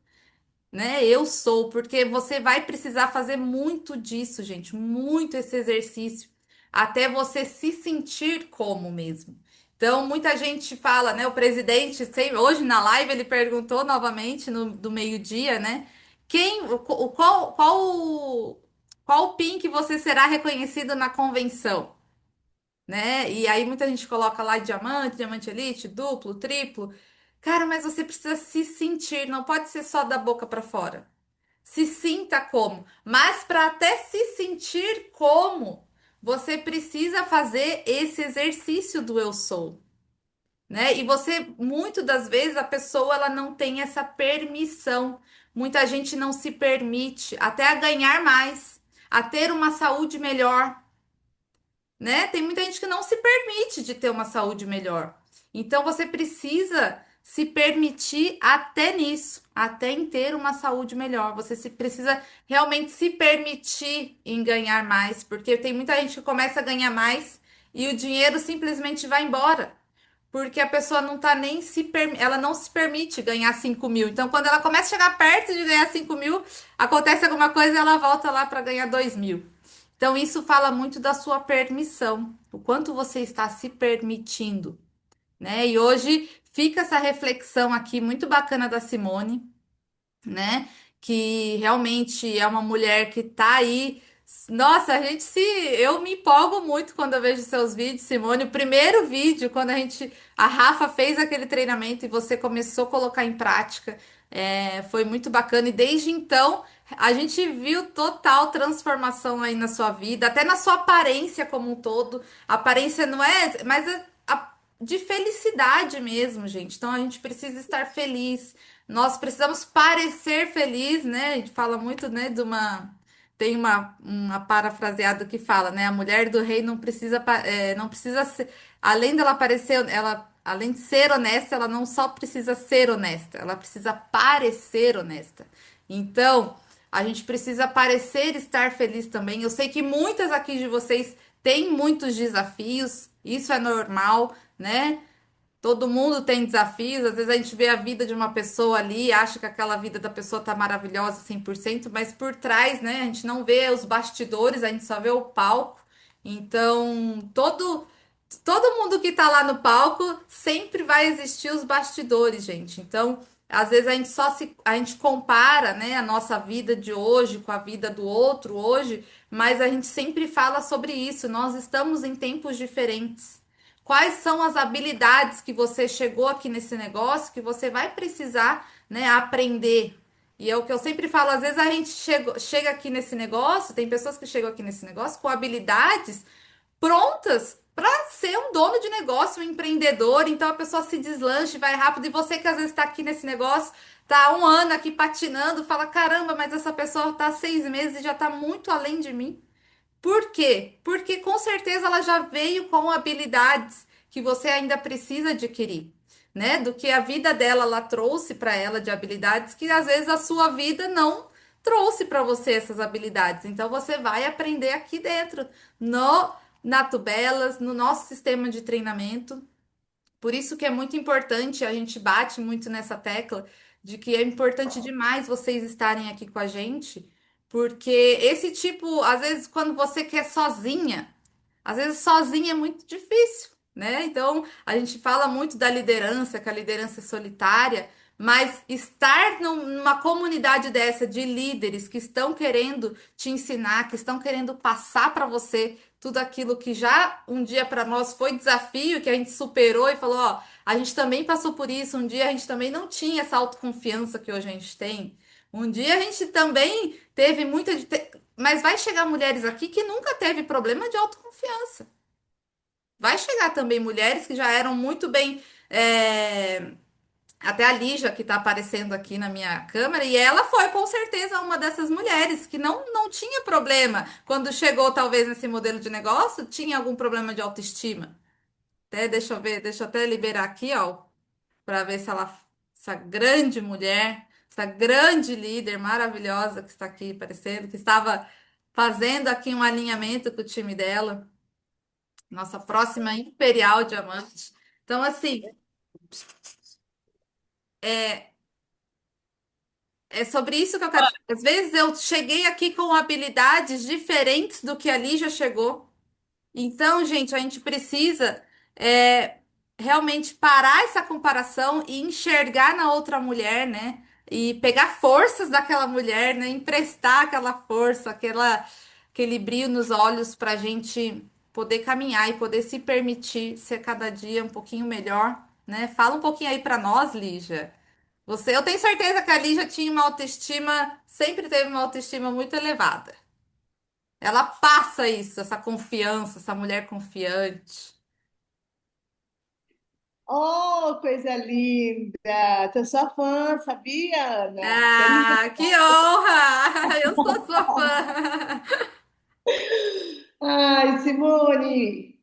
né? Eu sou, porque você vai precisar fazer muito disso, gente, muito esse exercício, até você se sentir como mesmo. Então, muita gente fala, né? O presidente, hoje na live, ele perguntou novamente no, do meio-dia, né? Qual o PIN que você será reconhecido na convenção? Né? E aí muita gente coloca lá diamante, diamante elite, duplo, triplo. Cara, mas você precisa se sentir, não pode ser só da boca para fora. Se sinta como, mas para até se sentir como, você precisa fazer esse exercício do eu sou, né? E você, muito das vezes, a pessoa ela não tem essa permissão. Muita gente não se permite até a ganhar mais, a ter uma saúde melhor, né? Tem muita gente que não se permite de ter uma saúde melhor. Então você precisa se permitir até nisso, até em ter uma saúde melhor. Você precisa realmente se permitir em ganhar mais, porque tem muita gente que começa a ganhar mais e o dinheiro simplesmente vai embora. Porque a pessoa não tá nem ela não se permite ganhar 5.000. Então, quando ela começa a chegar perto de ganhar 5.000, acontece alguma coisa e ela volta lá para ganhar 2.000. Então, isso fala muito da sua permissão, o quanto você está se permitindo, né? E hoje fica essa reflexão aqui muito bacana da Simone, né? que realmente é uma mulher que tá aí. Nossa, eu me empolgo muito quando eu vejo seus vídeos, Simone. O primeiro vídeo, quando a Rafa fez aquele treinamento e você começou a colocar em prática, foi muito bacana. E desde então, a gente viu total transformação aí na sua vida, até na sua aparência como um todo. A aparência não é, mas de felicidade mesmo, gente. Então a gente precisa estar feliz. Nós precisamos parecer feliz, né? A gente fala muito, né, tem uma parafraseada que fala, né? A mulher do rei não precisa, não precisa ser, além dela parecer, além de ser honesta, ela não só precisa ser honesta, ela precisa parecer honesta. Então, a gente precisa parecer estar feliz também. Eu sei que muitas aqui de vocês têm muitos desafios, isso é normal, né? Todo mundo tem desafios, às vezes a gente vê a vida de uma pessoa ali, acha que aquela vida da pessoa tá maravilhosa 100%, mas por trás, né, a gente não vê os bastidores, a gente só vê o palco. Então, todo mundo que tá lá no palco sempre vai existir os bastidores, gente. Então, às vezes a gente compara, né, a nossa vida de hoje com a vida do outro hoje, mas a gente sempre fala sobre isso. Nós estamos em tempos diferentes. Quais são as habilidades que você chegou aqui nesse negócio que você vai precisar, né, aprender? E é o que eu sempre falo, às vezes a gente chega aqui nesse negócio, tem pessoas que chegam aqui nesse negócio com habilidades prontas para ser um dono de negócio, um empreendedor. Então a pessoa se deslancha e vai rápido. E você que às vezes está aqui nesse negócio, tá há um ano aqui patinando, fala: caramba, mas essa pessoa está há 6 meses e já está muito além de mim. Por quê? Porque com certeza ela já veio com habilidades que você ainda precisa adquirir, né? Do que a vida dela ela trouxe para ela de habilidades que às vezes a sua vida não trouxe para você essas habilidades. Então você vai aprender aqui dentro, no Natubelas, no nosso sistema de treinamento. Por isso que é muito importante, a gente bate muito nessa tecla de que é importante demais vocês estarem aqui com a gente, porque esse tipo, às vezes, quando você quer sozinha, às vezes sozinha é muito difícil, né? Então, a gente fala muito da liderança, que a liderança é solitária, mas estar numa comunidade dessa de líderes que estão querendo te ensinar, que estão querendo passar para você tudo aquilo que já um dia para nós foi desafio, que a gente superou e falou, ó, a gente também passou por isso, um dia a gente também não tinha essa autoconfiança que hoje a gente tem. Um dia a gente também teve muita. Mas vai chegar mulheres aqui que nunca teve problema de autoconfiança. Vai chegar também mulheres que já eram muito bem. Até a Lígia, que está aparecendo aqui na minha câmera, e ela foi com certeza uma dessas mulheres que não tinha problema. Quando chegou, talvez, nesse modelo de negócio, tinha algum problema de autoestima. Até, deixa eu ver, deixa eu até liberar aqui, ó, para ver se ela, essa grande mulher, essa grande líder maravilhosa que está aqui aparecendo, que estava fazendo aqui um alinhamento com o time dela, nossa próxima Imperial Diamante. Então, assim, é sobre isso que eu quero falar. Às vezes eu cheguei aqui com habilidades diferentes do que ali já chegou. Então, gente, a gente precisa é, realmente parar essa comparação e enxergar na outra mulher, né? E pegar forças daquela mulher, né? Emprestar aquela força, aquele brilho nos olhos para a gente poder caminhar e poder se permitir ser cada dia um pouquinho melhor, né? Fala um pouquinho aí para nós, Lígia. Eu tenho certeza que a Lígia tinha uma autoestima, sempre teve uma autoestima muito elevada. Ela passa isso, essa confiança, essa mulher confiante. Oh, coisa linda! Tô sua fã, sabia, Ana? Feliz de... Ah, que honra! Eu sou sua fã. Ai, Simone!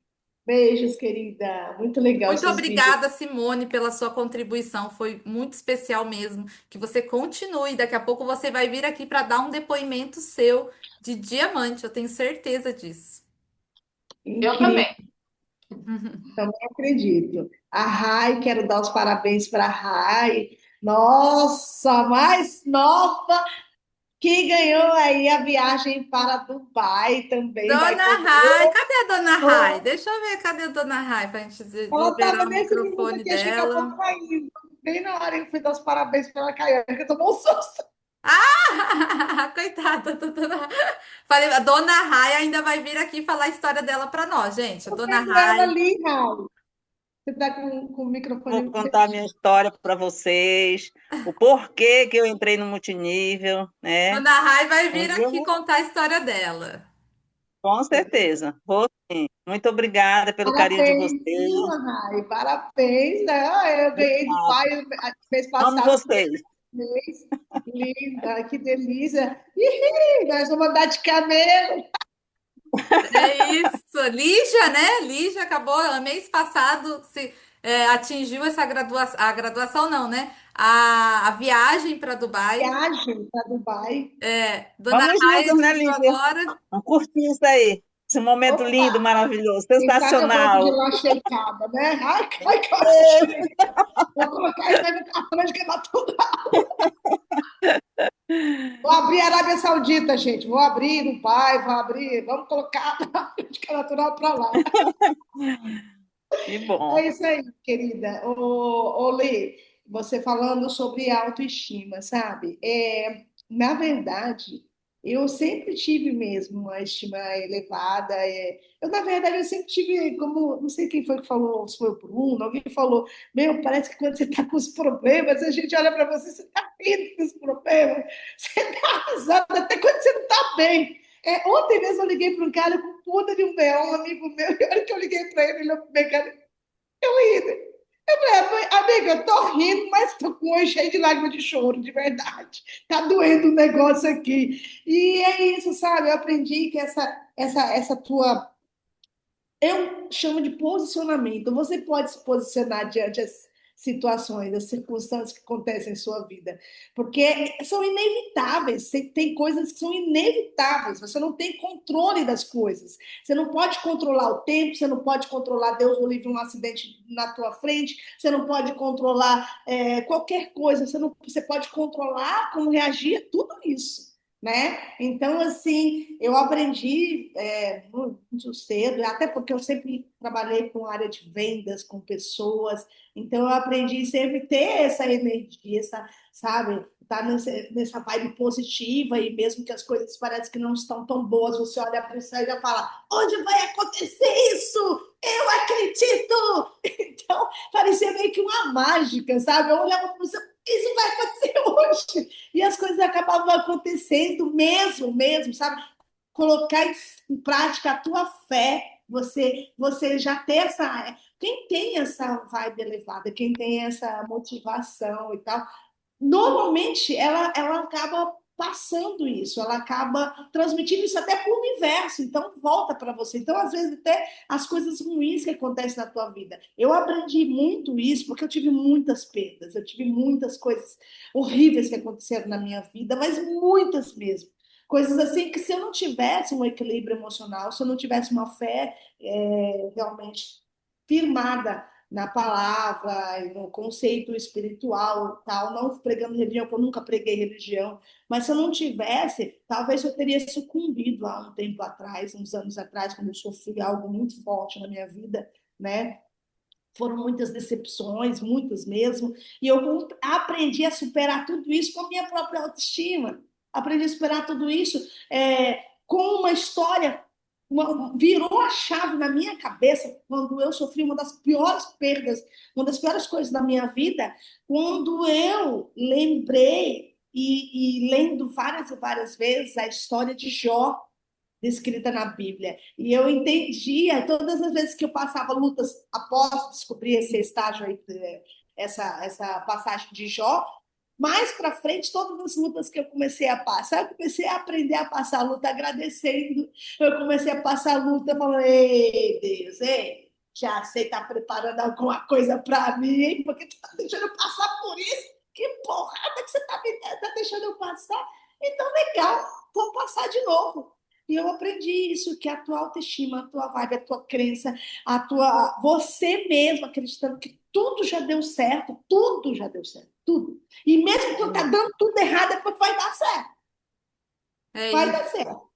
Beijos, querida. Muito legal Muito seus vídeos. obrigada, Simone, pela sua contribuição. Foi muito especial mesmo. Que você continue. Daqui a pouco você vai vir aqui para dar um depoimento seu de diamante. Eu tenho certeza disso. Eu Incrível, também. não acredito. A Rai, quero dar os parabéns para a Rai. Nossa, a mais nova que ganhou aí a viagem para Dubai também vai Dona poder. Rai, cadê a Dona Rai? Deixa eu ver, cadê a Dona Rai para a gente Ela estava liberar o nesse minuto microfone que achei que ela dela. estava caindo. Bem na hora que eu fui dar os parabéns para ela cair, que tomou um susto. Coitada, Falei, a Dona Raia ainda vai vir aqui falar a história dela para nós, gente. A Tô Dona vendo ela Raia. ali, Raul. Você está com o Vou microfone contar minha história para vocês, o porquê que eu entrei no multinível, né? Dona Rai vai Um vir dia eu aqui vou, contar a história dela. com certeza. Vou sim. Muito obrigada pelo carinho de Parabéns, vocês. viu, Rai? Parabéns, né? Eu ganhei do pai mês Amo passado, vocês. mês. Linda, que delícia. Ih, nós vamos andar de camelo. É isso. Lígia, né? Lígia acabou, mês passado, atingiu a graduação, não, né? A viagem para Dubai. Viagem para Dubai. Dona Vamos Rai juntos, né, atingiu Lívia? agora. Vamos curtir isso aí. Esse momento lindo, Opa! maravilhoso, Quem sabe eu volto de sensacional. lá shakeada, né? Ai, ai, que eu achei. Vou colocar isso aí no cartão de queimar tudo. Vou abrir a Arábia Saudita, gente. Vou abrir Dubai, vou abrir. Vamos colocar a política natural para lá. Que bom. É isso aí, querida. Ô, Lê, você falando sobre autoestima, sabe? Na verdade, eu sempre tive mesmo uma estima elevada. Na verdade, eu sempre tive, como, não sei quem foi que falou, se foi o Bruno, alguém falou, meu, parece que quando você está com os problemas, a gente olha para você, você está rindo dos problemas, você está risando, até quando você não está bem. Ontem mesmo eu liguei para um cara com puta de um B.O., um amigo meu, e a hora que eu liguei para ele, ele olhou para rindo. Eu falei, amiga, eu tô rindo, mas tô com o olho cheio de lágrimas de choro, de verdade. Tá doendo o negócio aqui. E é isso, sabe? Eu aprendi que essa tua eu chamo de posicionamento. Você pode se posicionar diante das situações, das circunstâncias que acontecem em sua vida, porque são inevitáveis. Tem coisas que são inevitáveis. Você não tem controle das coisas. Você não pode controlar o tempo. Você não pode controlar, Deus o livre, um acidente na tua frente. Você não pode controlar qualquer coisa. Você pode controlar como reagir a tudo isso. Né? Então, assim, eu aprendi muito cedo, até porque eu sempre trabalhei com área de vendas, com pessoas, então eu aprendi sempre ter essa energia, sabe, tá nessa vibe positiva, e mesmo que as coisas parecem que não estão tão boas, você olha para o céu e já fala, onde vai acontecer isso? Eu acredito! Então, parecia meio que uma mágica, sabe? Eu olhava para o céu, isso vai acontecer hoje! E as coisas acabavam acontecendo mesmo, sabe? Colocar em prática a tua fé, você já ter essa. Quem tem essa vibe elevada, quem tem essa motivação e tal, normalmente ela acaba passando isso, ela acaba transmitindo isso até para o universo, então volta para você. Então, às vezes, até as coisas ruins que acontecem na tua vida. Eu aprendi muito isso porque eu tive muitas perdas, eu tive muitas coisas horríveis que aconteceram na minha vida, mas muitas mesmo. Coisas assim que se eu não tivesse um equilíbrio emocional, se eu não tivesse uma fé realmente firmada na palavra, no conceito espiritual, tal, não pregando religião, porque eu nunca preguei religião, mas se eu não tivesse, talvez eu teria sucumbido há um tempo atrás, uns anos atrás, quando eu sofri algo muito forte na minha vida, né? Foram muitas decepções, muitas mesmo, e eu aprendi a superar tudo isso com a minha própria autoestima. Aprendi a superar tudo isso com uma história, virou a chave na minha cabeça quando eu sofri uma das piores perdas, uma das piores coisas da minha vida, quando eu lembrei e lendo várias e várias vezes a história de Jó, descrita na Bíblia. E eu entendia, todas as vezes que eu passava lutas após descobrir esse estágio aí, essa passagem de Jó, mais para frente, todas as lutas que eu comecei a passar, eu comecei a aprender a passar a luta agradecendo. Eu comecei a passar a luta falando, ei, Deus, ei, já sei, tá preparando alguma coisa para mim, hein? Porque tu tá deixando eu passar por isso? Que porrada que você tá deixando eu passar? Então, legal, vou passar de novo. E eu aprendi isso, que a tua autoestima, a tua vibe, a tua crença, você mesmo acreditando que tudo já deu certo, tudo. E mesmo quando tá dando tudo errado, é porque vai dar certo. É Vai isso. dar certo.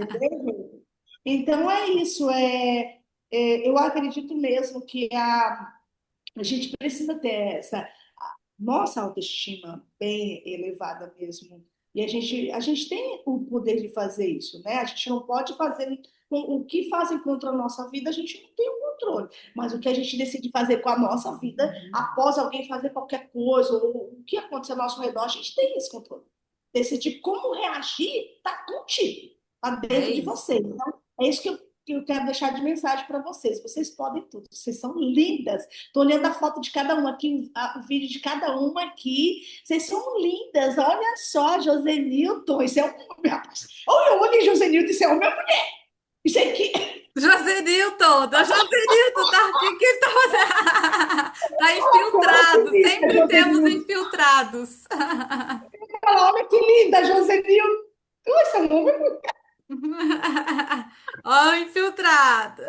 Entendeu? Então é isso. Eu acredito mesmo que a gente precisa ter essa nossa autoestima bem elevada mesmo. E a gente tem o poder de fazer isso, né? A gente não pode fazer o que fazem contra a nossa vida, a gente não tem o controle. Mas o que a gente decide fazer com a nossa vida, após alguém fazer qualquer coisa, ou o que acontecer ao nosso redor, a gente tem esse controle. Decidir como reagir está contigo, está É dentro de isso. você. Então, é isso que eu quero deixar de mensagem para vocês. Vocês podem tudo, vocês são lindas. Estou olhando a foto de cada uma aqui, o vídeo de cada uma aqui. Vocês são lindas, olha só, Josenilton, isso é um homem, rapaz. Olha, Josenilton, isso é homem ou mulher? Isso aqui, Josenilton, da Josenilton, tá? O que que ele tá fazendo? Tá olha que infiltrado, linda, sempre temos Josenilton. infiltrados. Olha que linda, Josenilton. Isso é um homem ou mulher? Ó, o infiltrado.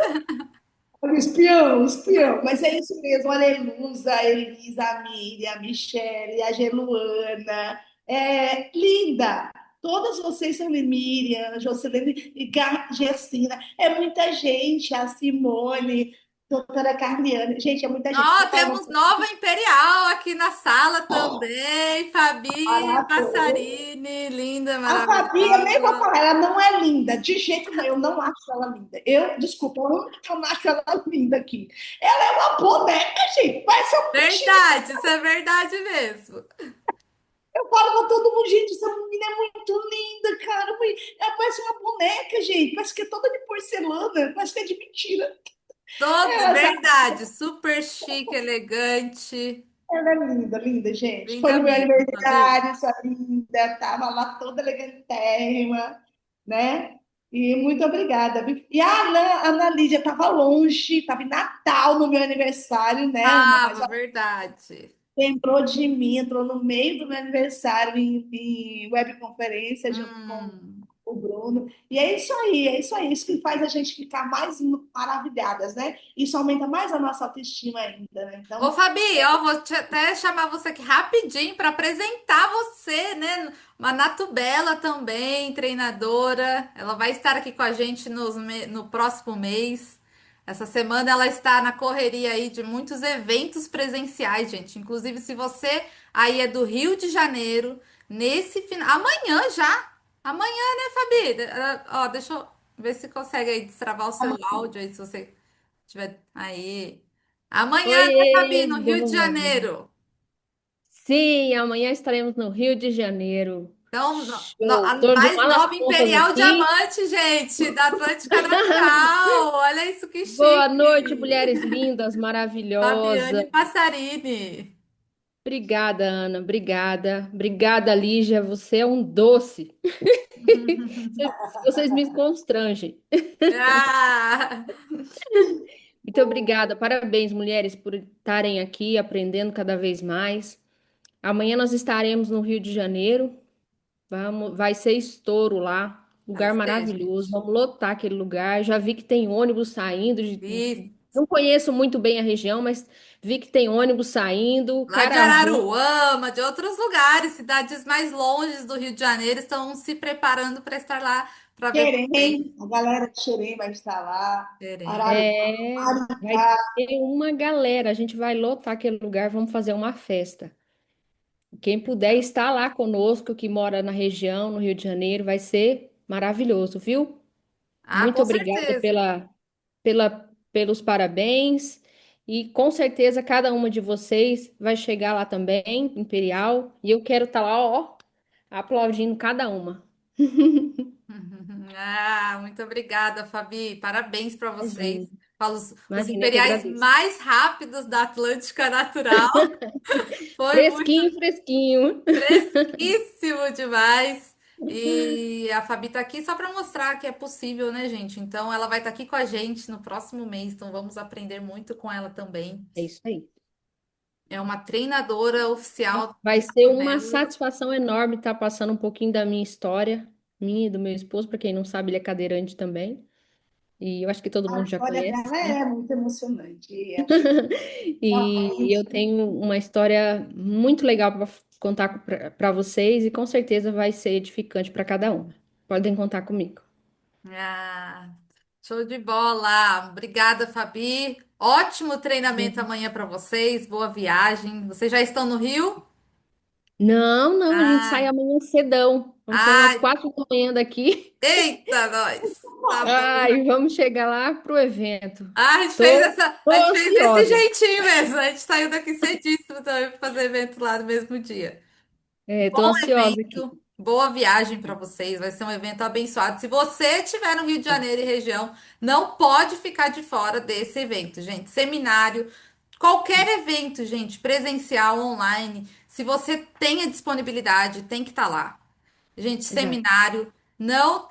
Olha, espião, espião. Mas é isso mesmo, olha a Elusa, a Elisa, a Miriam, a Michelle, a Geluana. É, linda! Todas vocês são Miriam, Jocelyn e Gessina. É muita gente, a Simone, doutora Carliane. Gente, é muita gente. Ó, Vou falar uma temos Nova Imperial aqui na sala também. Fabi coisa. Passarini, linda, A Fabi, eu nem vou maravilhosa. falar, ela não é linda, de jeito nenhum, eu não acho ela linda. Desculpa, a única que eu não acho ela linda aqui. Ela é uma boneca, gente, parece um bichinho. Verdade, isso é verdade mesmo. Eu falo pra todo mundo, gente, essa menina é muito linda, cara. Ela parece uma boneca, gente, parece que é toda de porcelana, parece que é de mentira. Todos, Ela, verdade, super chique, elegante. ela é linda, linda, gente. Foi Linda no meu mesmo, Fabi. aniversário, sua linda, tava lá toda elegantérrima, né? E muito obrigada, viu? E a Ana Lídia estava longe, estava em Natal no meu aniversário, né, Ana? Mas Tava, ela verdade. lembrou de mim, entrou no meio do meu aniversário em webconferência junto com Hum. o Bruno. E é isso aí, é isso aí. Isso que faz a gente ficar mais maravilhadas, né? Isso aumenta mais a nossa autoestima ainda, né? Ô, Então, Fabi, ó, até chamar você aqui rapidinho para apresentar você, né? Uma Natubela também, treinadora. Ela vai estar aqui com a gente no próximo mês. Essa semana ela está na correria aí de muitos eventos presenciais, gente. Inclusive, se você aí é do Rio de Janeiro, nesse final. Amanhã já! Amanhã, né, Fabi? Ó, deixa eu ver se consegue aí destravar o seu áudio aí, se você tiver aí. Amanhã, né, Fabi, Oiê, no Rio de boa. Janeiro. Sim, amanhã estaremos no Rio de Janeiro. Então, Show. a Tô de mais malas nova prontas Imperial aqui. Diamante, gente, da Atlântica Natural. Olha isso que Boa noite, chique. mulheres lindas, Fabiane maravilhosas. Passarini. Obrigada, Ana. Obrigada. Obrigada, Lígia. Você é um doce. Vocês me constrangem. Ah, Muito obrigada. Parabéns, mulheres, por estarem aqui aprendendo cada vez mais. Amanhã nós estaremos no Rio de Janeiro. Vai ser estouro lá, vai lugar ser, maravilhoso. gente. Vamos lotar aquele lugar. Já vi que tem ônibus saindo. Isso. Não conheço muito bem a região, mas vi que tem ônibus saindo, Lá de caravana. Araruama, de outros lugares, cidades mais longes do Rio de Janeiro, estão se preparando para estar lá para ver vocês. Xerém, a galera de Xerém vai estar lá. Verem. Araruama, É, vai Maricá. ter uma galera. A gente vai lotar aquele lugar, vamos fazer uma festa. Quem puder estar lá conosco, que mora na região, no Rio de Janeiro, vai ser maravilhoso, viu? Ah, Muito com obrigada certeza. pelos parabéns. E com certeza cada uma de vocês vai chegar lá também, Imperial. E eu quero estar lá, ó, aplaudindo cada uma. Ah, muito obrigada, Fabi. Parabéns para vocês. Imagina, Fala os imagina, eu que imperiais agradeço. mais rápidos da Atlântica Natural. Foi muito Fresquinho, fresquinho. fresquíssimo demais. E a Fabi tá aqui só para mostrar que é possível, né, gente? Então, ela vai estar aqui com a gente no próximo mês. Então, vamos aprender muito com ela também. É isso aí. É uma treinadora oficial do Vai ser Taco uma Belo. satisfação enorme estar passando um pouquinho da minha história, minha e do meu esposo. Para quem não sabe, ele é cadeirante também. E eu acho que todo A mundo já história conhece, dela né? é muito emocionante. E Realmente, eu tenho uma história muito legal para contar para vocês e com certeza vai ser edificante para cada uma. Podem contar comigo. Ah, show de bola! Obrigada, Fabi. Ótimo treinamento amanhã para vocês. Boa viagem. Vocês já estão no Rio? Não, não, a gente sai Ah, amanhã cedão. Vamos sair umas ai, 4 da manhã daqui. eita, nós. Tá bom. Ai, vamos chegar lá pro evento. Ah, Tô, tô a gente fez desse ansiosa. jeitinho mesmo. A gente saiu daqui cedíssimo também para fazer evento lá no mesmo dia. Tô ansiosa aqui. Evento, boa viagem para vocês. Vai ser um evento abençoado. Se você estiver no Rio de Janeiro e região, não pode ficar de fora desse evento, gente. Seminário, qualquer evento, gente, presencial, online. Se você tem a disponibilidade, tem que estar lá. Gente, Exato. seminário não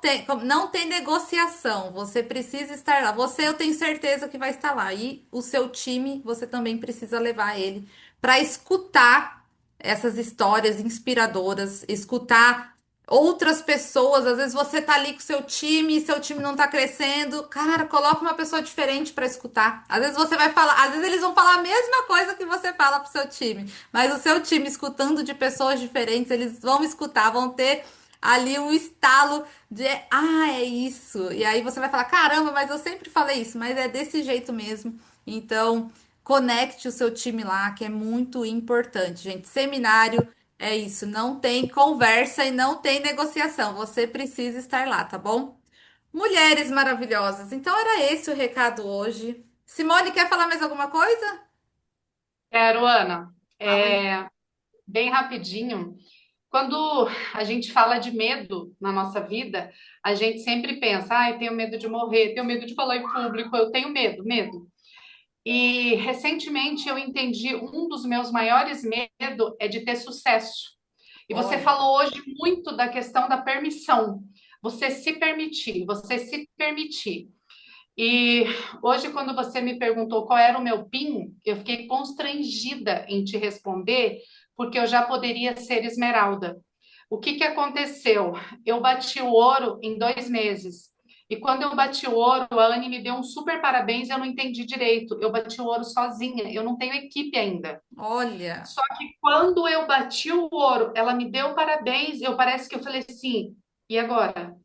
tem negociação. Você precisa estar lá. Você, eu tenho certeza que vai estar lá. E o seu time, você também precisa levar ele para escutar essas histórias inspiradoras, escutar outras pessoas. Às vezes você tá ali com o seu time e seu time não tá crescendo. Cara, coloca uma pessoa diferente para escutar. Às vezes você vai falar, às vezes eles vão falar a mesma coisa que você fala pro seu time, mas o seu time escutando de pessoas diferentes, eles vão escutar, vão ter ali um estalo de, é isso. E aí você vai falar, caramba, mas eu sempre falei isso, mas é desse jeito mesmo. Então, conecte o seu time lá, que é muito importante, gente. Seminário é isso, não tem conversa e não tem negociação. Você precisa estar lá, tá bom? Mulheres maravilhosas. Então era esse o recado hoje. Simone, quer falar mais alguma coisa? Quero, Ana, Fala aí. bem rapidinho. Quando a gente fala de medo na nossa vida, a gente sempre pensa, eu tenho medo de morrer, tenho medo de falar em público, eu tenho medo, medo. E recentemente eu entendi um dos meus maiores medos é de ter sucesso. E você Olha, falou hoje muito da questão da permissão. Você se permitir. E hoje, quando você me perguntou qual era o meu PIN, eu fiquei constrangida em te responder, porque eu já poderia ser esmeralda. O que que aconteceu? Eu bati o ouro em 2 meses. E quando eu bati o ouro, a Anne me deu um super parabéns, eu não entendi direito. Eu bati o ouro sozinha, eu não tenho equipe ainda. olha. Só que quando eu bati o ouro, ela me deu parabéns, eu parece que eu falei assim, e agora?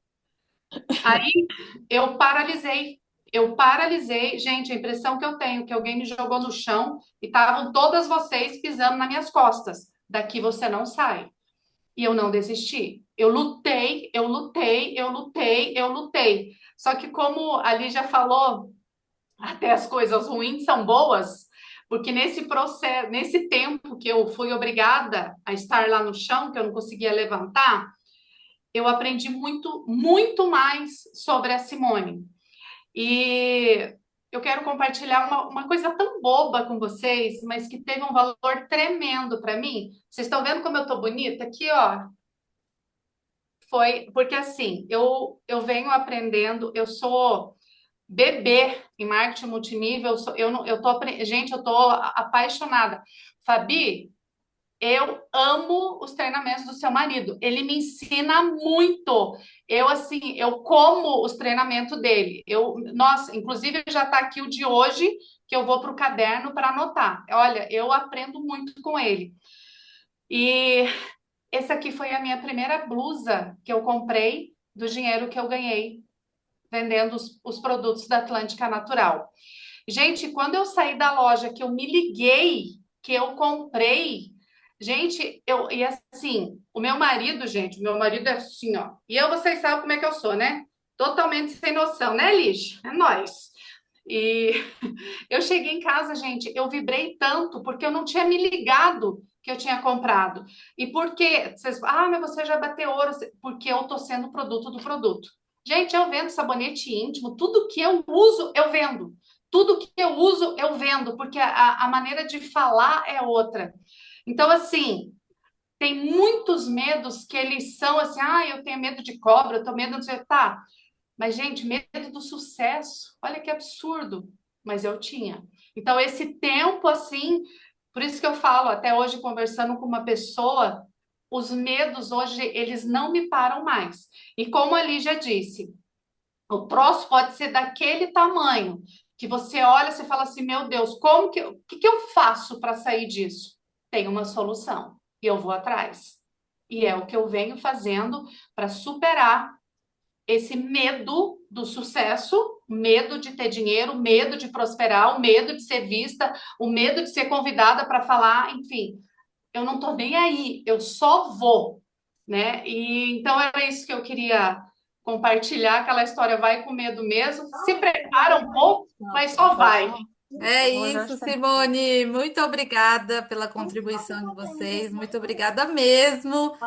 Aí eu paralisei. Eu paralisei, gente, a impressão que eu tenho é que alguém me jogou no chão e estavam todas vocês pisando nas minhas costas. Daqui você não sai. E eu não desisti. Eu lutei, eu lutei, eu lutei, eu lutei. Só que como a Lígia falou, até as coisas ruins são boas, porque nesse processo, nesse tempo que eu fui obrigada a estar lá no chão, que eu não conseguia levantar, eu aprendi muito, muito mais sobre a Simone. E eu quero compartilhar uma coisa tão boba com vocês, mas que teve um valor tremendo para mim. Vocês estão vendo como eu tô bonita? Aqui, ó. Foi porque assim, eu venho aprendendo, eu sou bebê em marketing multinível, eu, não, eu tô, gente, eu tô apaixonada. Fabi, eu amo os treinamentos do seu marido. Ele me ensina muito. Eu assim, eu como os treinamentos dele. Nossa, inclusive já está aqui o de hoje que eu vou para o caderno para anotar. Olha, eu aprendo muito com ele. E esse aqui foi a minha primeira blusa que eu comprei do dinheiro que eu ganhei vendendo os produtos da Atlântica Natural. Gente, quando eu saí da loja, que eu me liguei, que eu comprei, gente, e assim, o meu marido é assim, ó. E vocês sabem como é que eu sou, né? Totalmente sem noção, né, Liz? É nóis. E eu cheguei em casa, gente, eu vibrei tanto porque eu não tinha me ligado que eu tinha comprado. E por quê? Vocês, mas você já bateu ouro, porque eu tô sendo produto do produto. Gente, eu vendo sabonete íntimo, tudo que eu uso, eu vendo. Tudo que eu uso, eu vendo, porque a maneira de falar é outra. Então, assim, tem muitos medos que eles são assim, eu tenho medo de cobra, eu tenho medo de... Tá, mas, gente, medo do sucesso, olha que absurdo. Mas eu tinha. Então, esse tempo, assim, por isso que eu falo, até hoje, conversando com uma pessoa, os medos hoje, eles não me param mais. E como a Lígia disse, o troço pode ser daquele tamanho, que você olha, você fala assim, meu Deus, o que que eu faço para sair disso? Tem uma solução, e eu vou atrás. E é o que eu venho fazendo para superar esse medo do sucesso, medo de ter dinheiro, medo de prosperar, o medo de ser vista, o medo de ser convidada para falar, enfim. eu não tô nem aí, eu só vou, né? E então era isso que eu queria compartilhar, aquela história vai com medo mesmo, se prepara um pouco, mas só vai. É isso, Simone. Muito obrigada pela contribuição de vocês. Muito obrigada mesmo.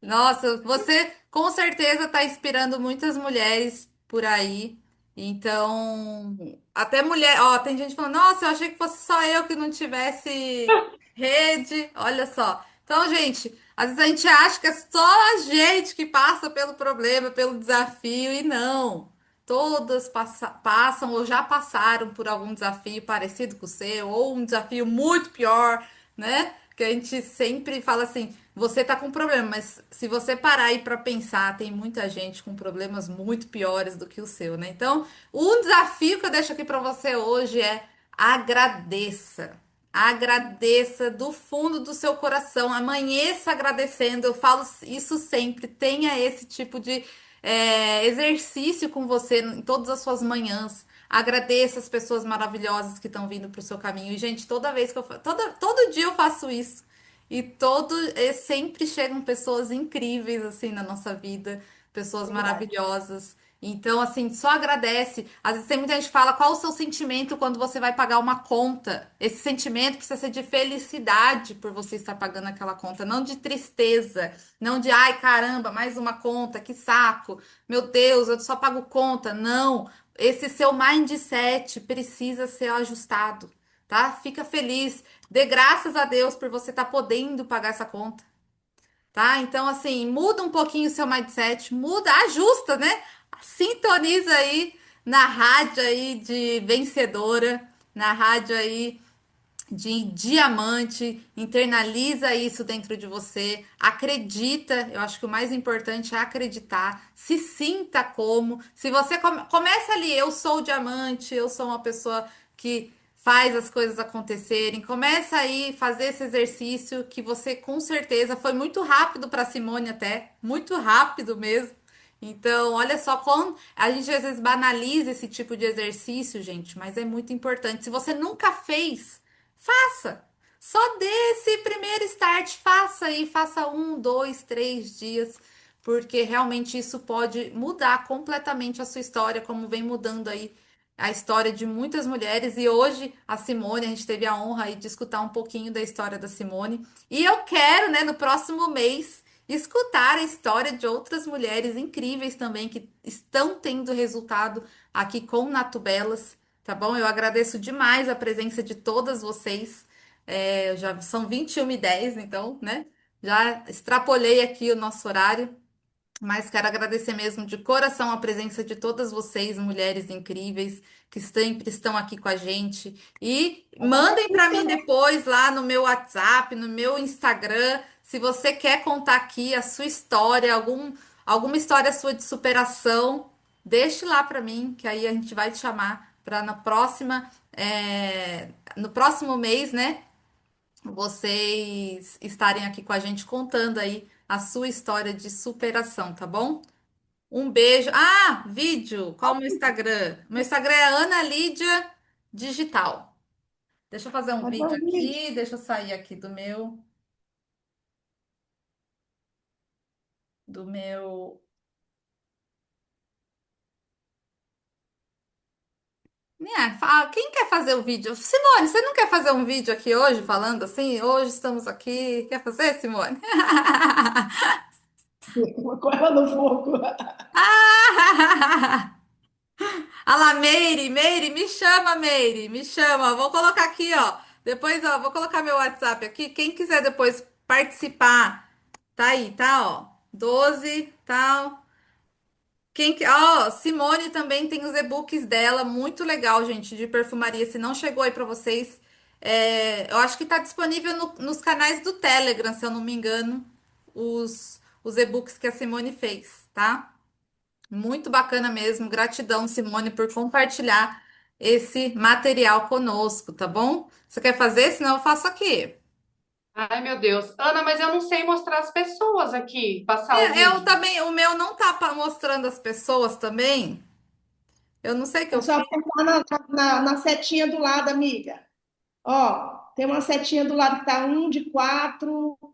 Nossa, você com certeza está inspirando muitas mulheres por aí. Então, até mulher, ó, tem gente falando, nossa, eu achei que fosse só eu que não tivesse rede. Olha só. Então, gente, às vezes a gente acha que é só a gente que passa pelo problema, pelo desafio, e não. Todas passam ou já passaram por algum desafio parecido com o seu, ou um desafio muito pior, né? Que a gente sempre fala assim, você tá com problema, mas se você parar aí para pensar, tem muita gente com problemas muito piores do que o seu, né? Então, um desafio que eu deixo aqui para você hoje é agradeça. Agradeça do fundo do seu coração. Amanheça agradecendo. Eu falo isso sempre. Tenha esse tipo de exercício com você em todas as suas manhãs. Agradeça as pessoas maravilhosas que estão vindo para o seu caminho. E, gente, toda vez que todo dia eu faço isso. Sempre chegam pessoas incríveis assim na nossa vida, pessoas Verdade. maravilhosas. Então, assim, só agradece. Às vezes tem muita gente que fala qual o seu sentimento quando você vai pagar uma conta. Esse sentimento precisa ser de felicidade por você estar pagando aquela conta, não de tristeza, não de ai caramba, mais uma conta, que saco. Meu Deus, eu só pago conta. Não, esse seu mindset precisa ser ajustado, tá? Fica feliz. Dê graças a Deus por você estar podendo pagar essa conta, tá? Então, assim, muda um pouquinho o seu mindset, muda, ajusta, né? Sintoniza aí na rádio aí de vencedora, na rádio aí de diamante, internaliza isso dentro de você, acredita, eu acho que o mais importante é acreditar, se sinta como, se você começa ali, eu sou o diamante, eu sou uma pessoa que faz as coisas acontecerem, começa aí fazer esse exercício que você com certeza foi muito rápido para Simone até, muito rápido mesmo. Então, olha só como a gente às vezes banaliza esse tipo de exercício, gente, mas é muito importante. Se você nunca fez, faça. Só dê esse primeiro start, faça aí, faça 1, 2, 3 dias, porque realmente isso pode mudar completamente a sua história, como vem mudando aí a história de muitas mulheres. E hoje a Simone, a gente teve a honra aí de escutar um pouquinho da história da Simone. E eu quero, né, no próximo mês, escutar a história de outras mulheres incríveis também que estão tendo resultado aqui com Natubelas. Tá bom? Eu agradeço demais a presença de todas vocês. Já são 21h10, então, né? Já extrapolhei aqui o nosso horário, mas quero agradecer mesmo de coração a presença de todas vocês, mulheres incríveis, que sempre estão aqui com a gente. E mandem para mim depois lá no meu WhatsApp, no meu Instagram, se você quer contar aqui a sua história, alguma história sua de superação, deixe lá para mim, que aí a gente vai te chamar para no próximo mês, né? Vocês estarem aqui com a gente contando aí a sua história de superação, tá bom? Um beijo. Ah, vídeo. Qual é o meu Instagram? Meu Instagram é Ana Lídia Digital. Deixa eu fazer um Mandou vídeo um vídeo. aqui, deixa eu sair aqui do meu. Quem quer fazer o vídeo? Simone, você não quer fazer um vídeo aqui hoje falando assim? Hoje estamos aqui. Quer fazer, Simone? Com ela no fogo. Ah lá, Meire, me chama, Meire, me chama. Vou colocar aqui, ó. Depois, ó, vou colocar meu WhatsApp aqui. Quem quiser depois participar, tá aí, tá, ó. 12, tal. Ó, Simone também tem os e-books dela, muito legal, gente, de perfumaria. Se não chegou aí pra vocês, eu acho que tá disponível nos canais do Telegram, se eu não me engano, os e-books que a Simone fez, tá? Muito bacana mesmo. Gratidão, Simone, por compartilhar esse material conosco, tá bom? Você quer fazer? Senão eu faço aqui. Ai, meu Deus. Ana, mas eu não sei mostrar as pessoas aqui, passar o Eu vídeo. também, o meu não tá mostrando as pessoas também. Eu não sei o que É eu só fiz. apertar na setinha do lado, amiga. Ó. tem uma setinha do lado que está um de quatro.